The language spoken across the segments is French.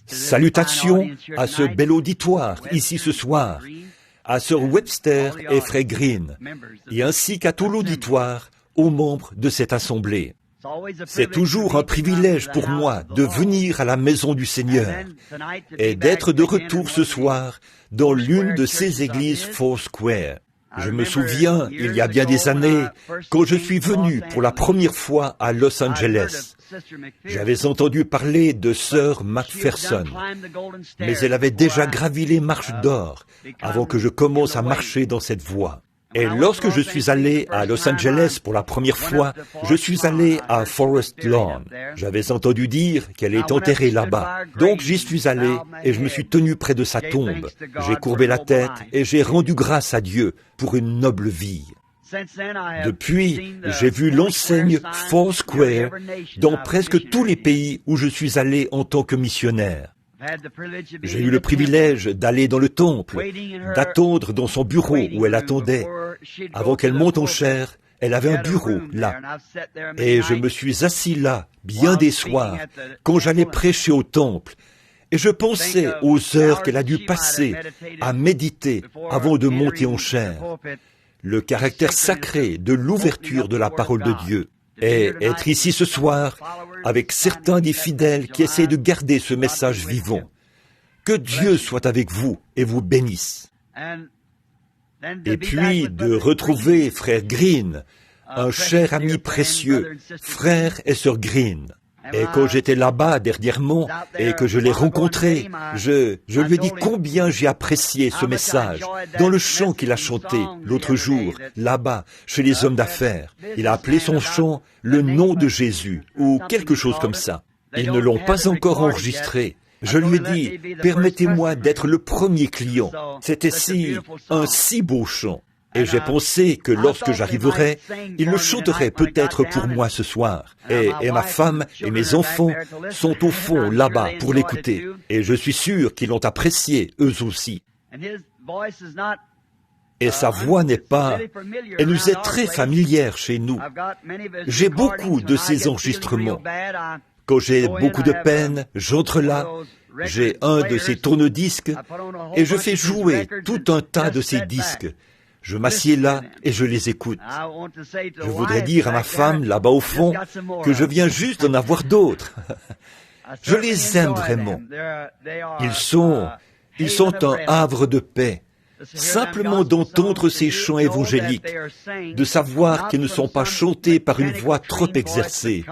Salutations à ce bel auditoire ici ce soir, à Sir Webster et Frère Green, et ainsi qu'à tout l'auditoire, aux membres de cette assemblée. C'est toujours un privilège pour moi de venir à la maison du Seigneur et d'être de retour ce soir dans l'une de ces églises Foursquare. Je me souviens, il y a bien des années, quand je suis venu pour la première fois à Los Angeles. J'avais entendu parler de Sœur Macpherson, mais elle avait déjà gravi les marches d'or avant que je commence à marcher dans cette voie. Et lorsque je suis allé à Los Angeles pour la première fois, je suis allé à Forest Lawn. J'avais entendu dire qu'elle est enterrée là-bas. Donc j'y suis allé et je me suis tenu près de sa tombe. J'ai courbé la tête et j'ai rendu grâce à Dieu pour une noble vie. Depuis, j'ai vu l'enseigne Foursquare dans presque tous les pays où je suis allé en tant que missionnaire. J'ai eu le privilège d'aller dans le temple, d'attendre dans son bureau où elle attendait. Avant qu'elle monte en chair, elle avait un bureau là. Et je me suis assis là, bien des soirs, quand j'allais prêcher au temple. Et je pensais aux heures qu'elle a dû passer à méditer avant de monter en chair. Le caractère sacré de l'ouverture de la parole de Dieu. Et être ici ce soir avec certains des fidèles qui essaient de garder ce message vivant. Que Dieu soit avec vous et vous bénisse. Et puis de retrouver Frère Green, un cher ami précieux, frère et sœur Green. Et quand j'étais là-bas dernièrement et que je l'ai rencontré, je lui ai dit combien j'ai apprécié ce message dans le chant qu'il a chanté l'autre jour, là-bas, chez les hommes d'affaires. Il a appelé son chant « Le nom de Jésus » ou quelque chose comme ça. Ils ne l'ont pas encore enregistré. Je lui ai dit « Permettez-moi d'être le premier client ». C'était un si beau chant. Et j'ai pensé que lorsque j'arriverais, il le chanterait peut-être pour moi ce soir. Et ma femme et mes enfants sont au fond là-bas pour l'écouter. Et je suis sûr qu'ils l'ont apprécié eux aussi. Et sa voix elle nous est très familière chez nous. J'ai beaucoup de ces enregistrements. Quand j'ai beaucoup de peine, j'entre là, j'ai un de ces tourne-disques et je fais jouer tout un tas de ces disques. Je m'assieds là et je les écoute. Je voudrais dire à ma femme, là-bas au fond, que je viens juste d'en avoir d'autres. Je les aime vraiment. Ils sont un havre de paix. Simplement d'entendre ces chants évangéliques, de savoir qu'ils ne sont pas chantés par une voix trop exercée,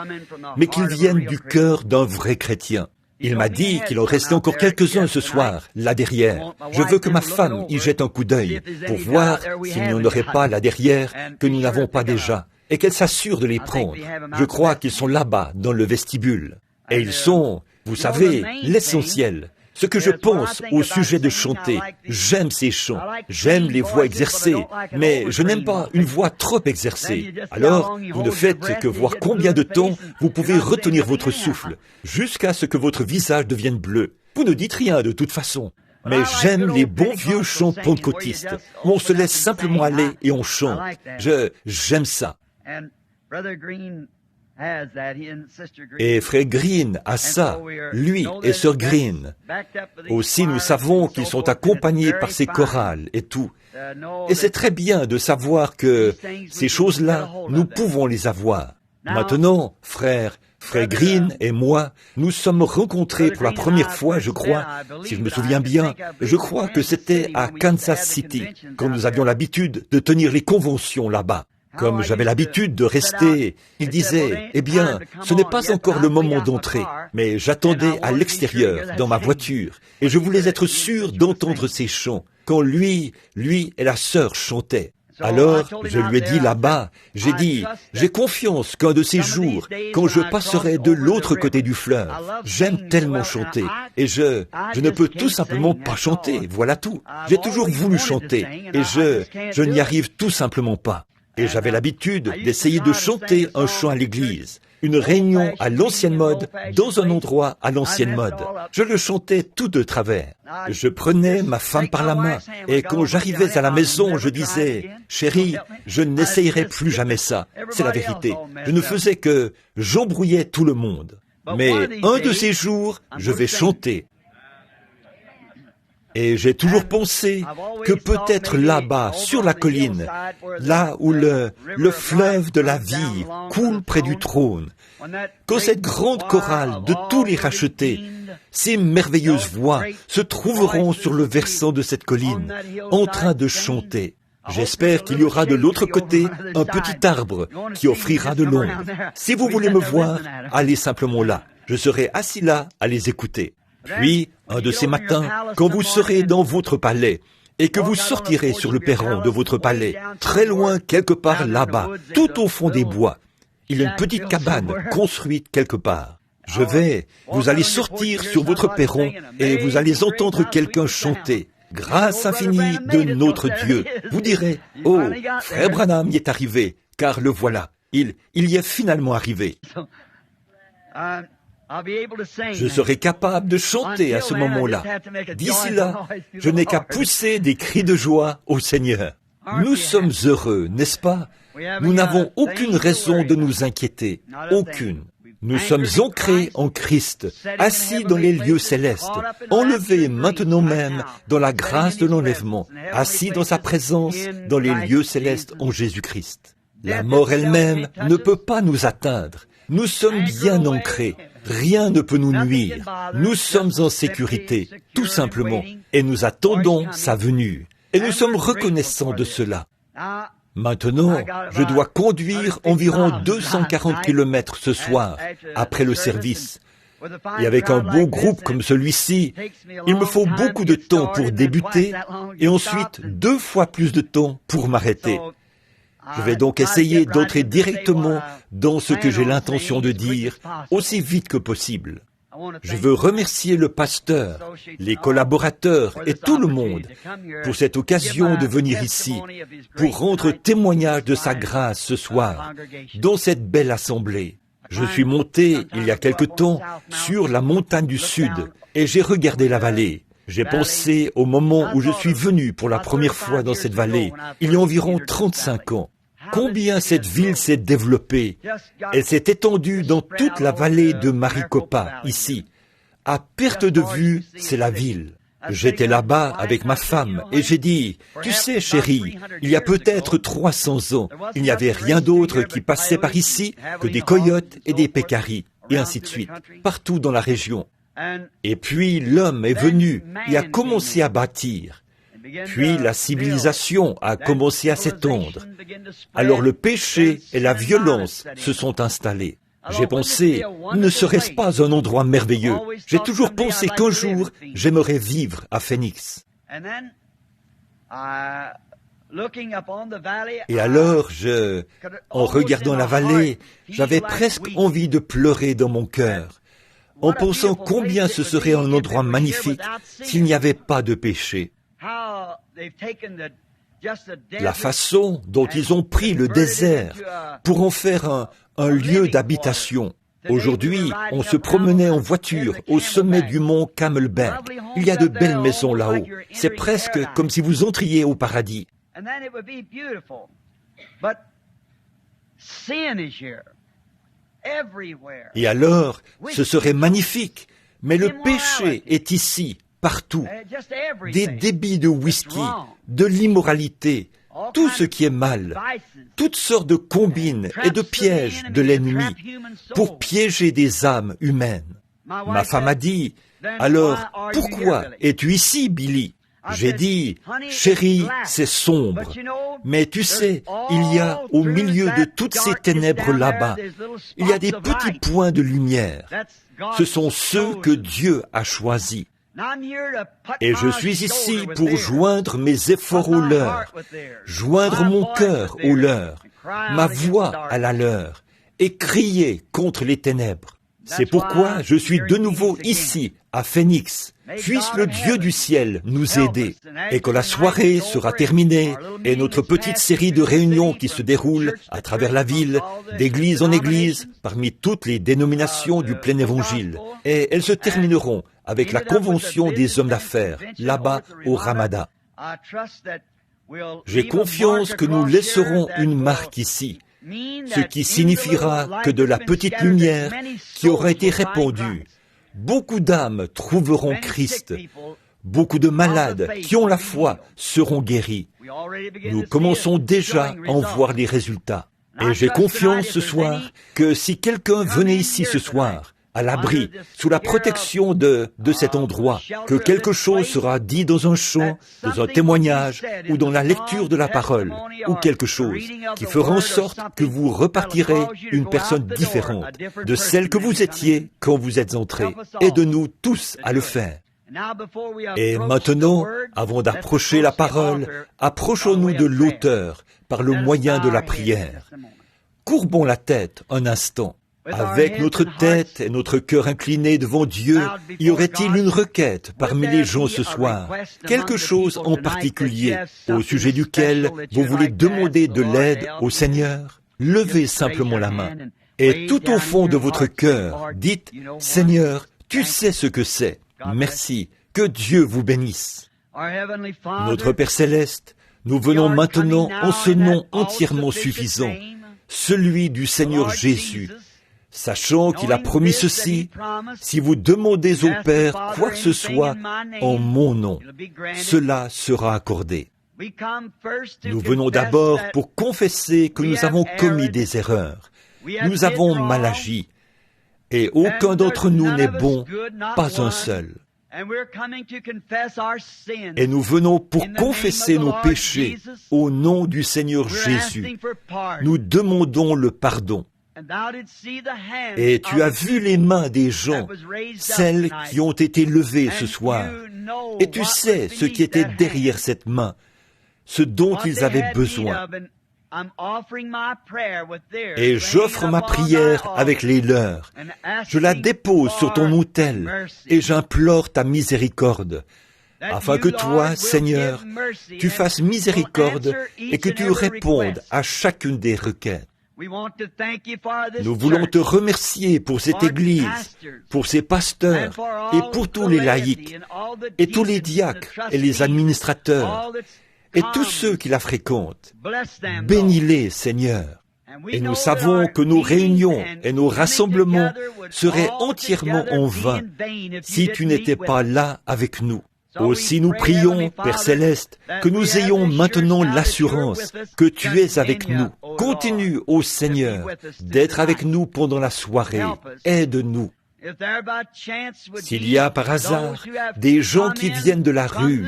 mais qu'ils viennent du cœur d'un vrai chrétien. Il m'a dit qu'il en restait encore quelques-uns ce soir, là derrière. Je veux que ma femme y jette un coup d'œil pour voir s'il n'y en aurait pas là derrière que nous n'avons pas déjà, et qu'elle s'assure de les prendre. Je crois qu'ils sont là-bas, dans le vestibule. Et ils sont, vous savez, l'essentiel. Ce que je pense au sujet de chanter, j'aime ces chants, j'aime les voix exercées, mais je n'aime pas une voix trop exercée. Alors, vous ne faites que voir combien de temps vous pouvez retenir votre souffle, jusqu'à ce que votre visage devienne bleu. Vous ne dites rien de toute façon. Mais j'aime les bons vieux chants pentecôtistes, où on se laisse simplement aller et on chante. J'aime ça. Et Frère Green a ça, lui et Sœur Green. Aussi, nous savons qu'ils sont accompagnés par ces chorales et tout. Et c'est très bien de savoir que ces choses-là, nous pouvons les avoir. Maintenant, Frère Green et moi, nous sommes rencontrés pour la première fois, je crois, si je me souviens bien, je crois que c'était à Kansas City, quand nous avions l'habitude de tenir les conventions là-bas. Comme j'avais l'habitude de rester, il disait, eh bien, ce n'est pas encore le moment d'entrer, mais j'attendais à l'extérieur, dans ma voiture, et je voulais être sûr d'entendre ces chants, quand lui et la sœur chantaient. Alors, je lui ai dit là-bas, j'ai confiance qu'un de ces jours, quand je passerai de l'autre côté du fleuve, j'aime tellement chanter, et je ne peux tout simplement pas chanter, voilà tout. J'ai toujours voulu chanter, et je n'y arrive tout simplement pas. Et j'avais l'habitude d'essayer de chanter un chant à l'église, une réunion à l'ancienne mode, dans un endroit à l'ancienne mode. Je le chantais tout de travers. Je prenais ma femme par la main, et quand j'arrivais à la maison, je disais, « Chérie, je n'essayerai plus jamais ça. » C'est la vérité. Je ne faisais que j'embrouillais tout le monde. Mais un de ces jours, je vais chanter. Et j'ai toujours pensé que peut-être là-bas, sur la colline, là où le fleuve de la vie coule près du trône, quand cette grande chorale de tous les rachetés, ces merveilleuses voix se trouveront sur le versant de cette colline, en train de chanter. J'espère qu'il y aura de l'autre côté un petit arbre qui offrira de l'ombre. Si vous voulez me voir, allez simplement là. Je serai assis là à les écouter. Puis, un de ces matins, quand vous serez dans votre palais, et que vous sortirez sur le perron de votre palais, très loin quelque part là-bas, tout au fond des bois, il y a une petite cabane construite quelque part. Vous allez sortir sur votre perron et vous allez entendre quelqu'un chanter. Grâce infinie de notre Dieu. Vous direz, oh, frère Branham y est arrivé, car le voilà, il y est finalement arrivé. Je serai capable de chanter à ce moment-là. D'ici là, je n'ai qu'à pousser des cris de joie au Seigneur. Nous sommes heureux, n'est-ce pas? Nous n'avons aucune raison de nous inquiéter, aucune. Nous sommes ancrés en Christ, assis dans les lieux célestes, enlevés maintenant même dans la grâce de l'enlèvement, assis dans sa présence dans les lieux célestes en Jésus-Christ. La mort elle-même ne peut pas nous atteindre. Nous sommes bien ancrés. Rien ne peut nous nuire. Nous sommes en sécurité, tout simplement, et nous attendons sa venue. Et nous sommes reconnaissants de cela. Maintenant, je dois conduire environ 240 kilomètres ce soir, après le service. Et avec un bon groupe comme celui-ci, il me faut beaucoup de temps pour débuter et ensuite 2 fois plus de temps pour m'arrêter. Je vais donc essayer d'entrer directement dans ce que j'ai l'intention de dire aussi vite que possible. Je veux remercier le pasteur, les collaborateurs et tout le monde pour cette occasion de venir ici, pour rendre témoignage de sa grâce ce soir, dans cette belle assemblée. Je suis monté, il y a quelque temps, sur la montagne du Sud, et j'ai regardé la vallée. J'ai pensé au moment où je suis venu pour la première fois dans cette vallée, il y a environ 35 ans. Combien cette ville s'est développée. Elle s'est étendue dans toute la vallée de Maricopa, ici. À perte de vue, c'est la ville. J'étais là-bas avec ma femme et j'ai dit, « Tu sais, chérie, il y a peut-être 300 ans, il n'y avait rien d'autre qui passait par ici que des coyotes et des pécaris, et ainsi de suite, partout dans la région. Et puis l'homme est venu et a commencé à bâtir. Puis la civilisation a commencé à s'étendre. Alors le péché et la violence se sont installés. J'ai pensé, ne serait-ce pas un endroit merveilleux? J'ai toujours pensé qu'un jour, j'aimerais vivre à Phoenix. Et alors, en regardant la vallée, j'avais presque envie de pleurer dans mon cœur, en pensant combien ce serait un endroit magnifique s'il n'y avait pas de péché. La façon dont ils ont pris le désert pour en faire un lieu d'habitation. Aujourd'hui, on se promenait en voiture au sommet du mont Camelback. Il y a de belles maisons là-haut. C'est presque comme si vous entriez au paradis. Et alors, ce serait magnifique. Mais le péché est ici, partout. Des débits de whisky, de l'immoralité, tout ce qui est mal, toutes sortes de combines et de pièges de l'ennemi pour piéger des âmes humaines. Ma femme a dit, « Alors, pourquoi es-tu ici, Billy ?» J'ai dit, « Chérie, c'est sombre. Mais tu sais, il y a au milieu de toutes ces ténèbres là-bas, il y a des petits points de lumière. Ce sont ceux que Dieu a choisis. Et je suis ici pour joindre mes efforts aux leurs, joindre mon cœur aux leurs, ma voix à la leur, et crier contre les ténèbres. C'est pourquoi je suis de nouveau ici, à Phoenix. Puisse le Dieu du ciel nous aider. Et quand la soirée sera terminée, et notre petite série de réunions qui se déroule à travers la ville, d'église en église, parmi toutes les dénominations du plein évangile, et elles se termineront avec la convention des hommes d'affaires, là-bas au Ramada. J'ai confiance que nous laisserons une marque ici, ce qui signifiera que de la petite lumière qui aura été répandue, beaucoup d'âmes trouveront Christ. Beaucoup de malades qui ont la foi seront guéris. Nous commençons déjà à en voir les résultats. Et j'ai confiance ce soir que si quelqu'un venait ici ce soir, à l'abri, sous la protection de cet endroit, que quelque chose sera dit dans un chant, dans un témoignage, ou dans la lecture de la parole, ou quelque chose qui fera en sorte que vous repartirez une personne différente de celle que vous étiez quand vous êtes entrés. Aide-nous tous à le faire. Et maintenant, avant d'approcher la parole, approchons-nous de l'auteur par le moyen de la prière. Courbons la tête un instant. Avec notre tête et notre cœur inclinés devant Dieu, y aurait-il une requête parmi les gens ce soir? Quelque chose en particulier au sujet duquel vous voulez demander de l'aide au Seigneur? Levez simplement la main. Et tout au fond de votre cœur, dites, « Seigneur, tu sais ce que c'est. Merci. Que Dieu vous bénisse. » Notre Père Céleste, nous venons maintenant en ce nom entièrement suffisant, celui du Seigneur Jésus, sachant qu'il a promis ceci, si vous demandez au Père quoi que ce soit en mon nom, cela sera accordé. Nous venons d'abord pour confesser que nous avons commis des erreurs, nous avons mal agi, et aucun d'entre nous n'est bon, pas un seul. Et nous venons pour confesser nos péchés au nom du Seigneur Jésus. Nous demandons le pardon. Et tu as vu les mains des gens, celles qui ont été levées ce soir. Et tu sais ce qui était derrière cette main, ce dont ils avaient besoin. Et j'offre ma prière avec les leurs. Je la dépose sur ton autel et j'implore ta miséricorde, afin que toi, Seigneur, tu fasses miséricorde et que tu répondes à chacune des requêtes. Nous voulons te remercier pour cette Église, pour ses pasteurs et pour tous les laïcs, et tous les diacres et les administrateurs, et tous ceux qui la fréquentent. Bénis-les, Seigneur. Et nous savons que nos réunions et nos rassemblements seraient entièrement en vain si tu n'étais pas là avec nous. Aussi nous prions, Père Céleste, que nous ayons maintenant l'assurance que tu es avec nous. Continue, ô Seigneur, d'être avec nous pendant la soirée. Aide-nous. S'il y a par hasard des gens qui viennent de la rue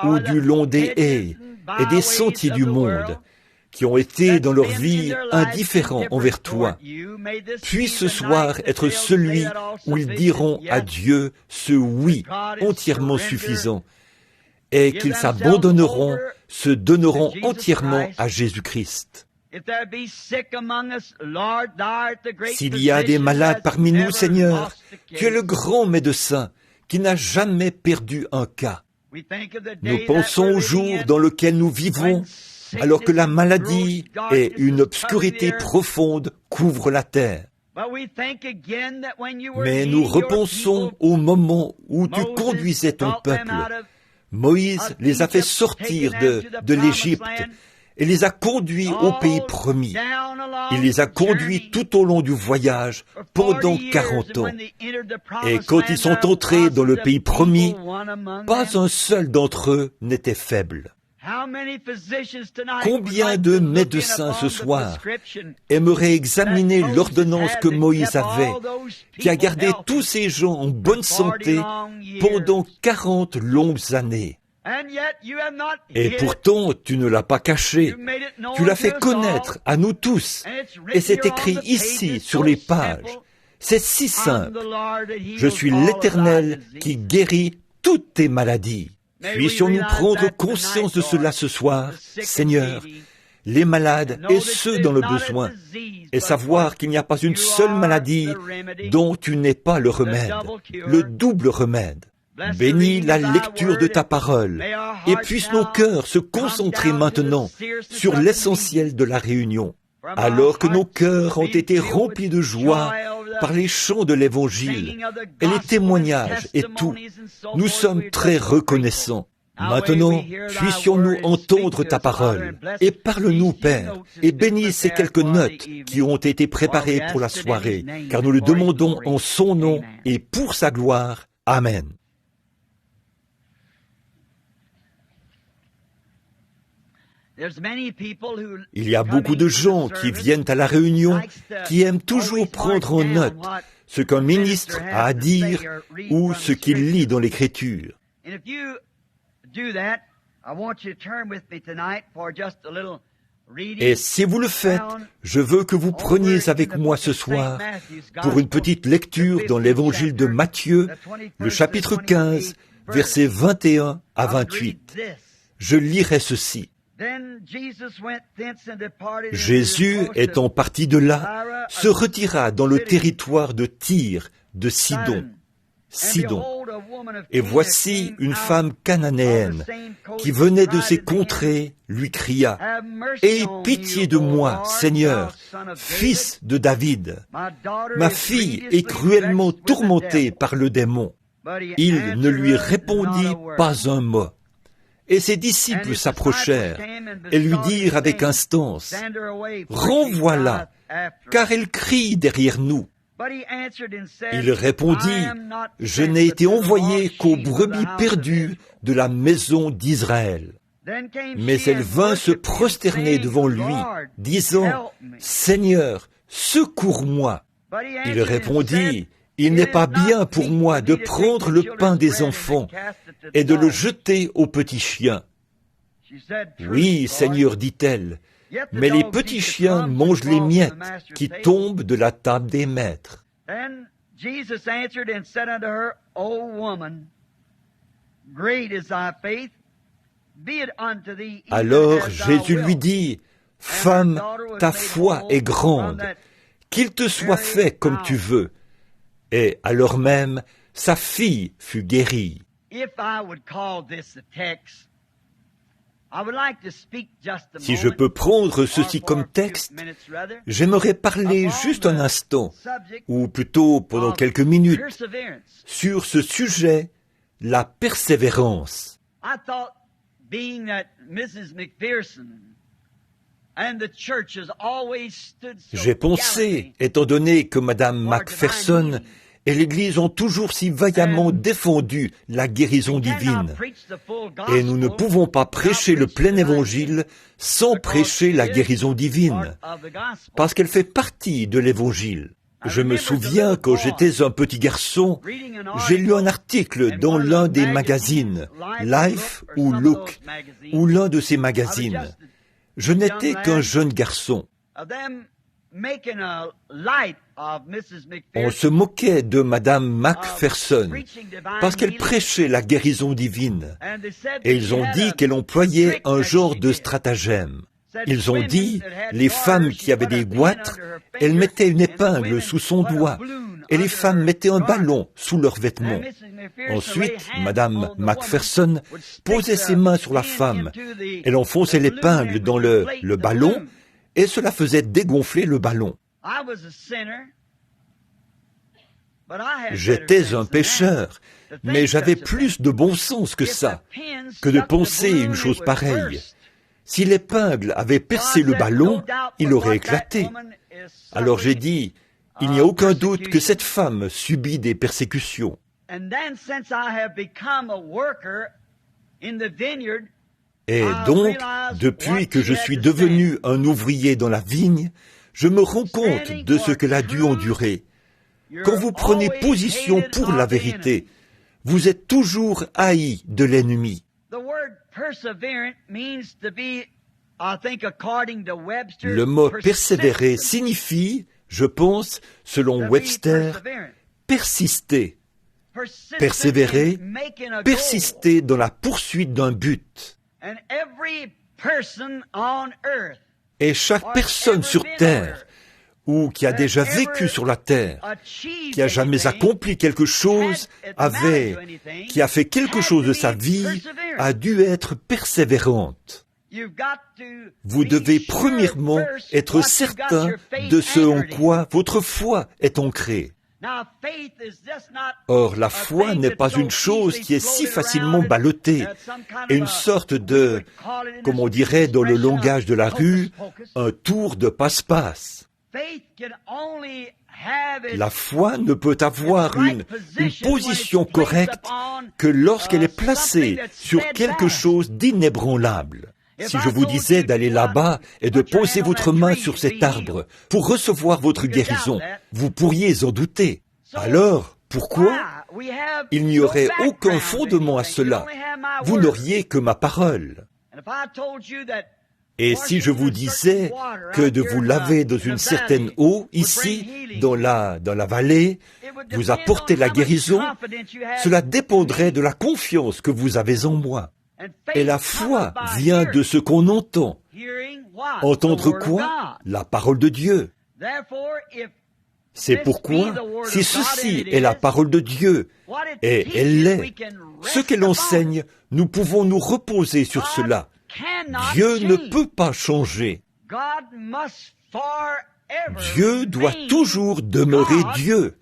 ou du long des haies et des sentiers du monde, qui ont été dans leur vie indifférents envers toi, puisse ce soir être celui où ils diront à Dieu ce oui entièrement suffisant, et qu'ils s'abandonneront, se donneront entièrement à Jésus-Christ. S'il y a des malades parmi nous, Seigneur, tu es le grand médecin qui n'a jamais perdu un cas. Nous pensons au jour dans lequel nous vivons, alors que la maladie et une obscurité profonde couvrent la terre. Mais nous repensons au moment où tu conduisais ton peuple. Moïse les a fait sortir de l'Égypte et les a conduits au pays promis. Il les a conduits tout au long du voyage pendant 40 ans. Et quand ils sont entrés dans le pays promis, pas un seul d'entre eux n'était faible. Combien de médecins ce soir aimeraient examiner l'ordonnance que Moïse avait, qui a gardé tous ces gens en bonne santé pendant 40 longues années? Et pourtant, tu ne l'as pas caché, tu l'as fait connaître à nous tous, et c'est écrit ici sur les pages. C'est si simple. Je suis l'Éternel qui guérit toutes tes maladies. Puissions-nous prendre conscience de cela ce soir, Seigneur, les malades et ceux dans le besoin, et savoir qu'il n'y a pas une seule maladie dont tu n'es pas le remède, le double remède. Bénis la lecture de ta parole, et puissent nos cœurs se concentrer maintenant sur l'essentiel de la réunion. Alors que nos cœurs ont été remplis de joie par les chants de l'Évangile et les témoignages et tout, nous sommes très reconnaissants. Maintenant, puissions-nous entendre ta parole, et parle-nous, Père, et bénis ces quelques notes qui ont été préparées pour la soirée, car nous le demandons en son nom et pour sa gloire. Amen. Il y a beaucoup de gens qui viennent à la réunion qui aiment toujours prendre en note ce qu'un ministre a à dire ou ce qu'il lit dans l'Écriture. Et si vous le faites, je veux que vous preniez avec moi ce soir pour une petite lecture dans l'Évangile de Matthieu, le chapitre 15, versets 21 à 28. Je lirai ceci. Jésus, étant parti de là, se retira dans le territoire de Tyr, de Sidon. Et voici une femme cananéenne qui venait de ces contrées lui cria « Aie pitié de moi, Seigneur, fils de David. Ma fille est cruellement tourmentée par le démon. » Il ne lui répondit pas un mot. Et ses disciples s'approchèrent et lui dirent avec instance « Renvoie-la, car elle crie derrière nous. » Il répondit « Je n'ai été envoyé qu'aux brebis perdues de la maison d'Israël. » Mais elle vint se prosterner devant lui, disant « Seigneur, secours-moi. » Il répondit « Il n'est pas bien pour moi de prendre le pain des enfants et de le jeter aux petits chiens. » « Oui, Seigneur, dit-elle, mais les petits chiens mangent les miettes qui tombent de la table des maîtres. » Alors Jésus lui dit, « Femme, ta foi est grande, qu'il te soit fait comme tu veux. » Et alors même, sa fille fut guérie. Si je peux prendre ceci comme texte, j'aimerais parler juste un instant, ou plutôt pendant quelques minutes, sur ce sujet, la persévérance. J'ai pensé, étant donné que Madame Macpherson et l'Église ont toujours si vaillamment défendu la guérison divine, et nous ne pouvons pas prêcher le plein évangile sans prêcher la guérison divine, parce qu'elle fait partie de l'évangile. Je me souviens, quand j'étais un petit garçon, j'ai lu un article dans l'un des magazines, Life ou Look, ou l'un de ces magazines. Je n'étais qu'un jeune garçon. On se moquait de Madame Macpherson parce qu'elle prêchait la guérison divine. Et ils ont dit qu'elle employait un genre de stratagème. Ils ont dit, les femmes qui avaient des goitres, elles mettaient une épingle sous son doigt, et les femmes mettaient un ballon sous leurs vêtements. Ensuite, Madame Macpherson posait ses mains sur la femme. Elle enfonçait l'épingle dans le ballon, et cela faisait dégonfler le ballon. J'étais un pécheur, mais j'avais plus de bon sens que ça, que de penser une chose pareille. Si l'épingle avait percé le ballon, il aurait éclaté. Alors j'ai dit, il n'y a aucun doute que cette femme subit des persécutions. Et donc, depuis que je suis devenu un ouvrier dans la vigne, je me rends compte de ce qu'elle a dû endurer. Quand vous prenez position pour la vérité, vous êtes toujours haï de l'ennemi. Le mot persévérer signifie, je pense, selon Webster, persister. Persévérer, persister dans la poursuite d'un but. Et chaque personne sur terre, ou qui a déjà vécu sur la terre, qui a jamais accompli quelque chose, qui a fait quelque chose de sa vie, a dû être persévérante. Vous devez premièrement être certain de ce en quoi votre foi est ancrée. Or, la foi n'est pas une chose qui est si facilement ballottée, et une sorte de, comme on dirait dans le langage de la rue, un tour de passe-passe. La foi ne peut avoir une position correcte que lorsqu'elle est placée sur quelque chose d'inébranlable. Si je vous disais d'aller là-bas et de poser votre main sur cet arbre pour recevoir votre guérison, vous pourriez en douter. Alors, pourquoi? Il n'y aurait aucun fondement à cela. Vous n'auriez que ma parole. Et si je vous disais que de vous laver dans une certaine eau, ici, dans la vallée, vous apporter la guérison, cela dépendrait de la confiance que vous avez en moi. Et la foi vient de ce qu'on entend. Entendre quoi? La parole de Dieu. C'est pourquoi, si ceci est la parole de Dieu, et elle l'est, ce qu'elle enseigne, nous pouvons nous reposer sur cela. Dieu ne peut pas changer. Dieu doit toujours demeurer Dieu.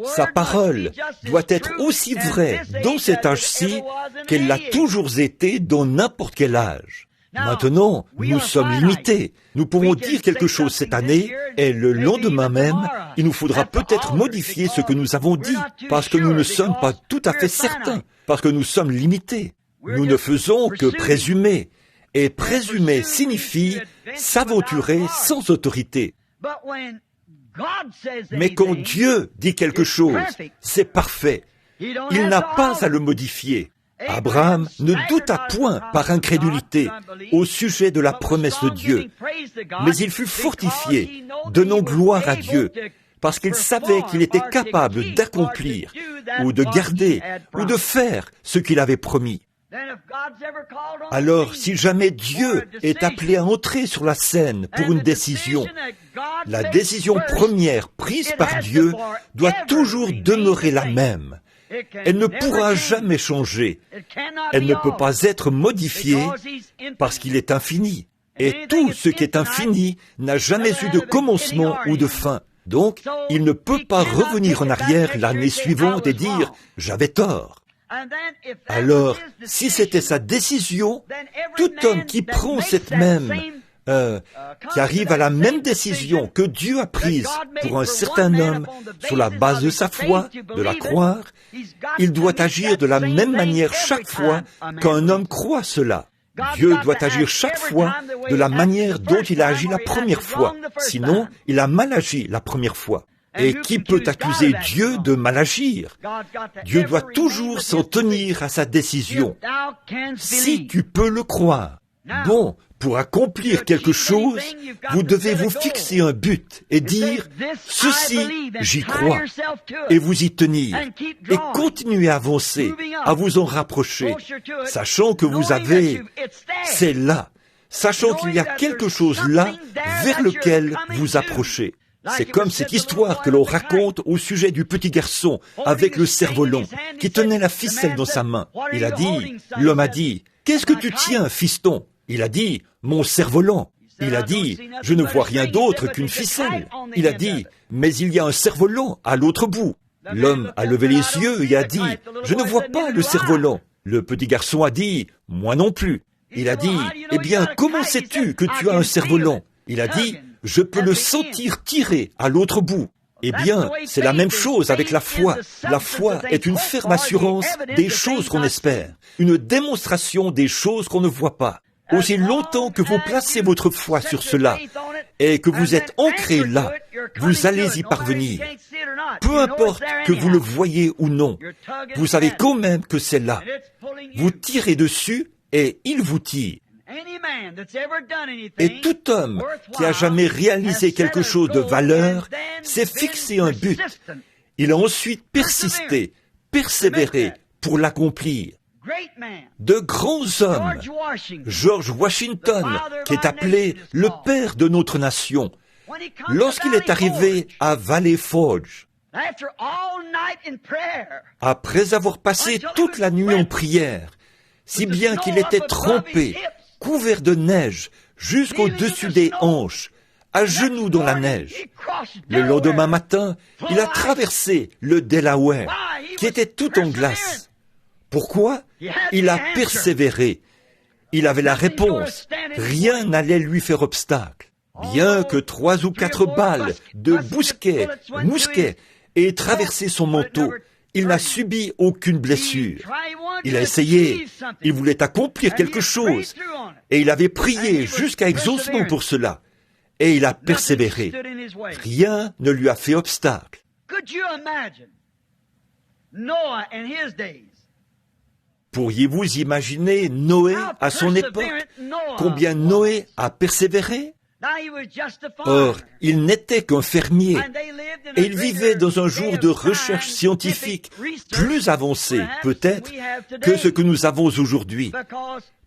Sa parole doit être aussi vraie dans cet âge-ci qu'elle l'a toujours été dans n'importe quel âge. Maintenant, nous sommes limités. Nous pouvons dire quelque chose cette année et le lendemain même, il nous faudra peut-être modifier ce que nous avons dit parce que nous ne sommes pas tout à fait certains, parce que nous sommes limités. Nous ne faisons que présumer. Et présumer signifie s'aventurer sans autorité. Mais quand Dieu dit quelque chose, c'est parfait. Il n'a pas à le modifier. Abraham ne douta point par incrédulité au sujet de la promesse de Dieu, mais il fut fortifié, donnant gloire à Dieu, parce qu'il savait qu'il était capable d'accomplir, ou de garder, ou de faire ce qu'il avait promis. Alors, si jamais Dieu est appelé à entrer sur la scène pour une décision, la décision première prise par Dieu doit toujours demeurer la même. Elle ne pourra jamais changer. Elle ne peut pas être modifiée parce qu'il est infini. Et tout ce qui est infini n'a jamais eu de commencement ou de fin. Donc, il ne peut pas revenir en arrière l'année suivante et dire « j'avais tort ». Alors, si c'était sa décision, tout homme qui prend cette même, qui arrive à la même décision que Dieu a prise pour un certain homme sur la base de sa foi, de la croire, il doit agir de la même manière chaque fois qu'un homme croit cela. Dieu doit agir chaque fois de la manière dont il a agi la première fois. Sinon, il a mal agi la première fois. Et qui peut accuser Dieu de mal agir? Dieu doit toujours s'en tenir à sa décision. Si tu peux le croire. Bon, pour accomplir quelque chose, vous devez vous fixer un but et dire « Ceci, j'y crois » et vous y tenir et continuer à avancer, à vous en rapprocher, sachant que vous avez, c'est là, sachant qu'il y a quelque chose là vers lequel vous approchez. C'est comme cette histoire que l'on raconte au sujet du petit garçon avec le cerf-volant qui tenait la ficelle dans sa main. L'homme a dit, « Qu'est-ce que tu tiens, fiston ?» Il a dit, « Mon cerf-volant. » Il a dit, « Je ne vois rien d'autre qu'une ficelle. » Il a dit, « Mais il y a un cerf-volant à l'autre bout. » L'homme a levé les yeux et a dit, « Je ne vois pas le cerf-volant. » Le petit garçon a dit, « Moi non plus. » Il a dit, « Eh bien, comment sais-tu que tu as un cerf-volant ?» Il a dit, « Je peux le sentir tirer à l'autre bout. » Eh bien, c'est la même chose avec la foi. La foi est une ferme assurance des choses qu'on espère, une démonstration des choses qu'on ne voit pas. Aussi longtemps que vous placez votre foi sur cela et que vous êtes ancré là, vous allez y parvenir. Peu importe que vous le voyez ou non, vous savez quand même que c'est là. Vous tirez dessus et il vous tire. Et tout homme qui a jamais réalisé quelque chose de valeur s'est fixé un but. Il a ensuite persisté, persévéré pour l'accomplir. De grands hommes, George Washington, qui est appelé le père de notre nation, lorsqu'il est arrivé à Valley Forge, après avoir passé toute la nuit en prière, si bien qu'il était trempé, couvert de neige jusqu'au-dessus des hanches, à genoux dans la neige. Le lendemain matin, il a traversé le Delaware, qui était tout en glace. Pourquoi? Il a persévéré. Il avait la réponse. Rien n'allait lui faire obstacle. Bien que 3 ou 4 balles de mousquet aient traversé son manteau, il n'a subi aucune blessure. Il a essayé, il voulait accomplir quelque chose, et il avait prié jusqu'à exaucement pour cela, et il a persévéré. Rien ne lui a fait obstacle. Pourriez-vous imaginer Noé à son époque? Combien Noé a persévéré? Or, il n'était qu'un fermier, et il vivait dans un jour de recherche scientifique plus avancé, peut-être, que ce que nous avons aujourd'hui.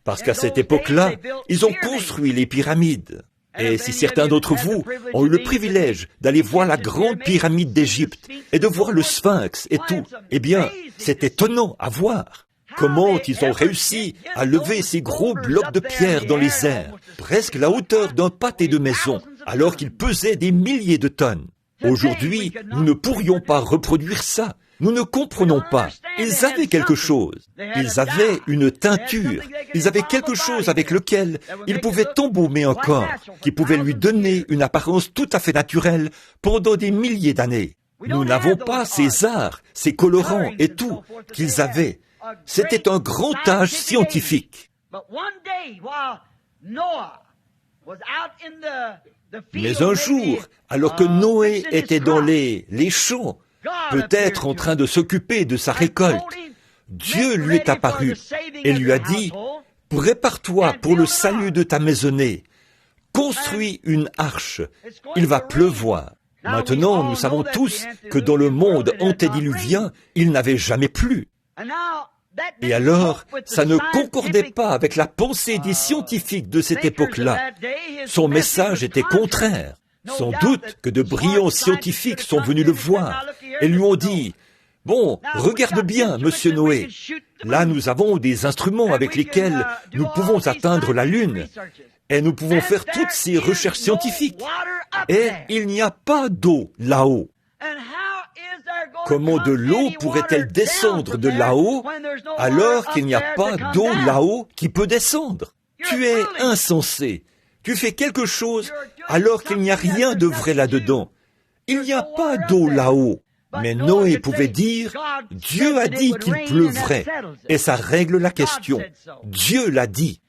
Parce qu'à cette époque-là, ils ont construit les pyramides. Et si certains d'entre vous ont eu le privilège d'aller voir la grande pyramide d'Égypte et de voir le Sphinx et tout, eh bien, c'est étonnant à voir. Comment ils ont réussi à lever ces gros blocs de pierre dans les airs, presque la hauteur d'un pâté de maison, alors qu'ils pesaient des milliers de tonnes. Aujourd'hui, nous ne pourrions pas reproduire ça. Nous ne comprenons pas. Ils avaient quelque chose. Ils avaient une teinture. Ils avaient quelque chose avec lequel ils pouvaient embaumer un corps, qui pouvait lui donner une apparence tout à fait naturelle pendant des milliers d'années. Nous n'avons pas ces arts, ces colorants et tout qu'ils avaient. C'était un grand âge scientifique. Mais un jour, alors que Noé était dans les champs, peut-être en train de s'occuper de sa récolte, Dieu lui est apparu et lui a dit, « Prépare-toi pour le salut de ta maisonnée. Construis une arche. Il va pleuvoir. » Maintenant, nous savons tous que dans le monde antédiluvien, il n'avait jamais plu. Et alors, ça ne concordait pas avec la pensée des scientifiques de cette époque-là. Son message était contraire. Sans doute que de brillants scientifiques sont venus le voir et lui ont dit, « Bon, regarde bien, monsieur Noé. Là, nous avons des instruments avec lesquels nous pouvons atteindre la Lune et nous pouvons faire toutes ces recherches scientifiques. Et il n'y a pas d'eau là-haut. Comment de l'eau pourrait-elle descendre de là-haut alors qu'il n'y a pas d'eau là-haut qui peut descendre? Tu es insensé. Tu fais quelque chose alors qu'il n'y a rien de vrai là-dedans. Il n'y a pas d'eau là-haut. Mais Noé pouvait dire, Dieu a dit qu'il pleuvrait, et ça règle la question. Dieu l'a dit.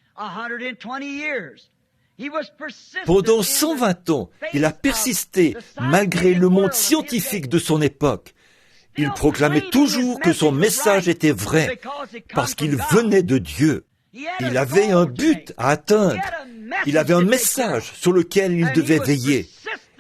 Pendant 120 ans, il a persisté malgré le monde scientifique de son époque. Il proclamait toujours que son message était vrai, parce qu'il venait de Dieu. Il avait un but à atteindre. Il avait un message sur lequel il devait veiller.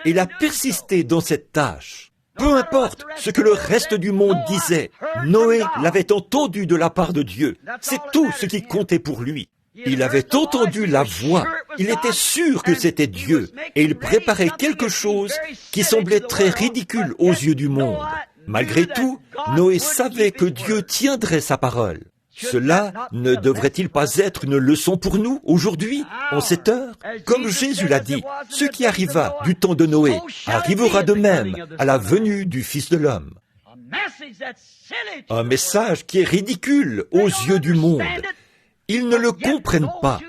Il a persisté dans cette tâche. Peu importe ce que le reste du monde disait, Noé l'avait entendu de la part de Dieu. C'est tout ce qui comptait pour lui. Il avait entendu la voix. Il était sûr que c'était Dieu. Et il préparait quelque chose qui semblait très ridicule aux yeux du monde. Malgré tout, Noé savait que Dieu tiendrait sa parole. Cela ne devrait-il pas être une leçon pour nous, aujourd'hui, en cette heure? Comme Jésus l'a dit, ce qui arriva du temps de Noé arrivera de même à la venue du Fils de l'homme. Un message qui est ridicule aux yeux du monde. Ils ne le comprennent pas.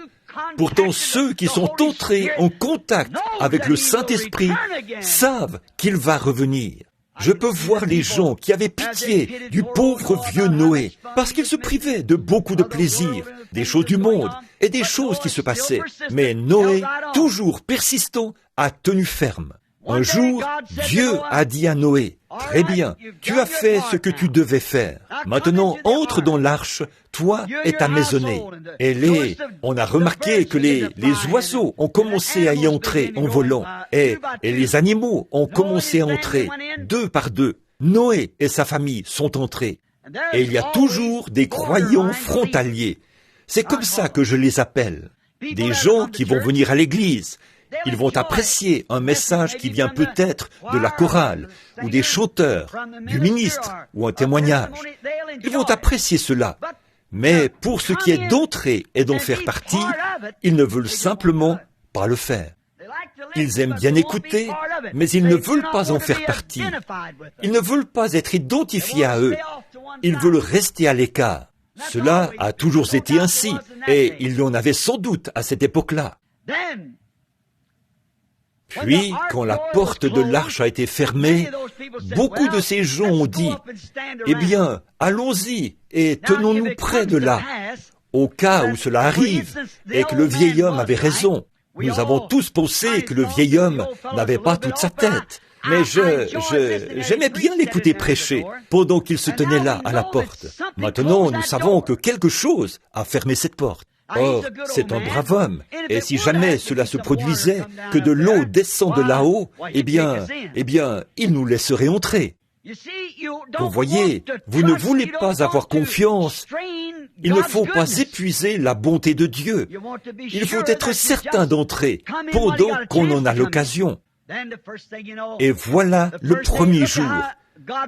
Pourtant, ceux qui sont entrés en contact avec le Saint-Esprit savent qu'il va revenir. Je peux voir les gens qui avaient pitié du pauvre vieux Noé, parce qu'il se privait de beaucoup de plaisirs, des choses du monde et des choses qui se passaient. Mais Noé, toujours persistant, a tenu ferme. Un jour, Dieu a dit à Noé, « Très bien, tu as fait ce que tu devais faire. Maintenant, entre dans l'arche, toi et ta maisonnée. » Et on a remarqué que les oiseaux ont commencé à y entrer en volant, et les animaux ont commencé à entrer, 2 par 2. Noé et sa famille sont entrés. Et il y a toujours des croyants frontaliers. C'est comme ça que je les appelle. Des gens qui vont venir à l'église. Ils vont apprécier un message qui vient peut-être de la chorale, ou des chanteurs, du ministre, ou un témoignage. Ils vont apprécier cela. Mais pour ce qui est d'entrer et d'en faire partie, ils ne veulent simplement pas le faire. Ils aiment bien écouter, mais ils ne veulent pas en faire partie. Ils ne veulent pas être identifiés à eux. Ils veulent rester à l'écart. Cela a toujours été ainsi, et il y en avait sans doute à cette époque-là. Puis, quand la porte de l'arche a été fermée, beaucoup de ces gens ont dit, « Eh bien, allons-y et tenons-nous près de là, au cas où cela arrive, et que le vieil homme avait raison. » Nous avons tous pensé que le vieil homme n'avait pas toute sa tête. Mais j'aimais bien l'écouter prêcher pendant qu'il se tenait là, à la porte. Maintenant, nous savons que quelque chose a fermé cette porte. Or, c'est un brave homme, et si jamais cela se produisait, que de l'eau descend de là-haut, eh bien, il nous laisserait entrer. Vous voyez, vous ne voulez pas avoir confiance. Il ne faut pas épuiser la bonté de Dieu. Il faut être certain d'entrer pendant qu'on en a l'occasion. Et voilà le premier jour.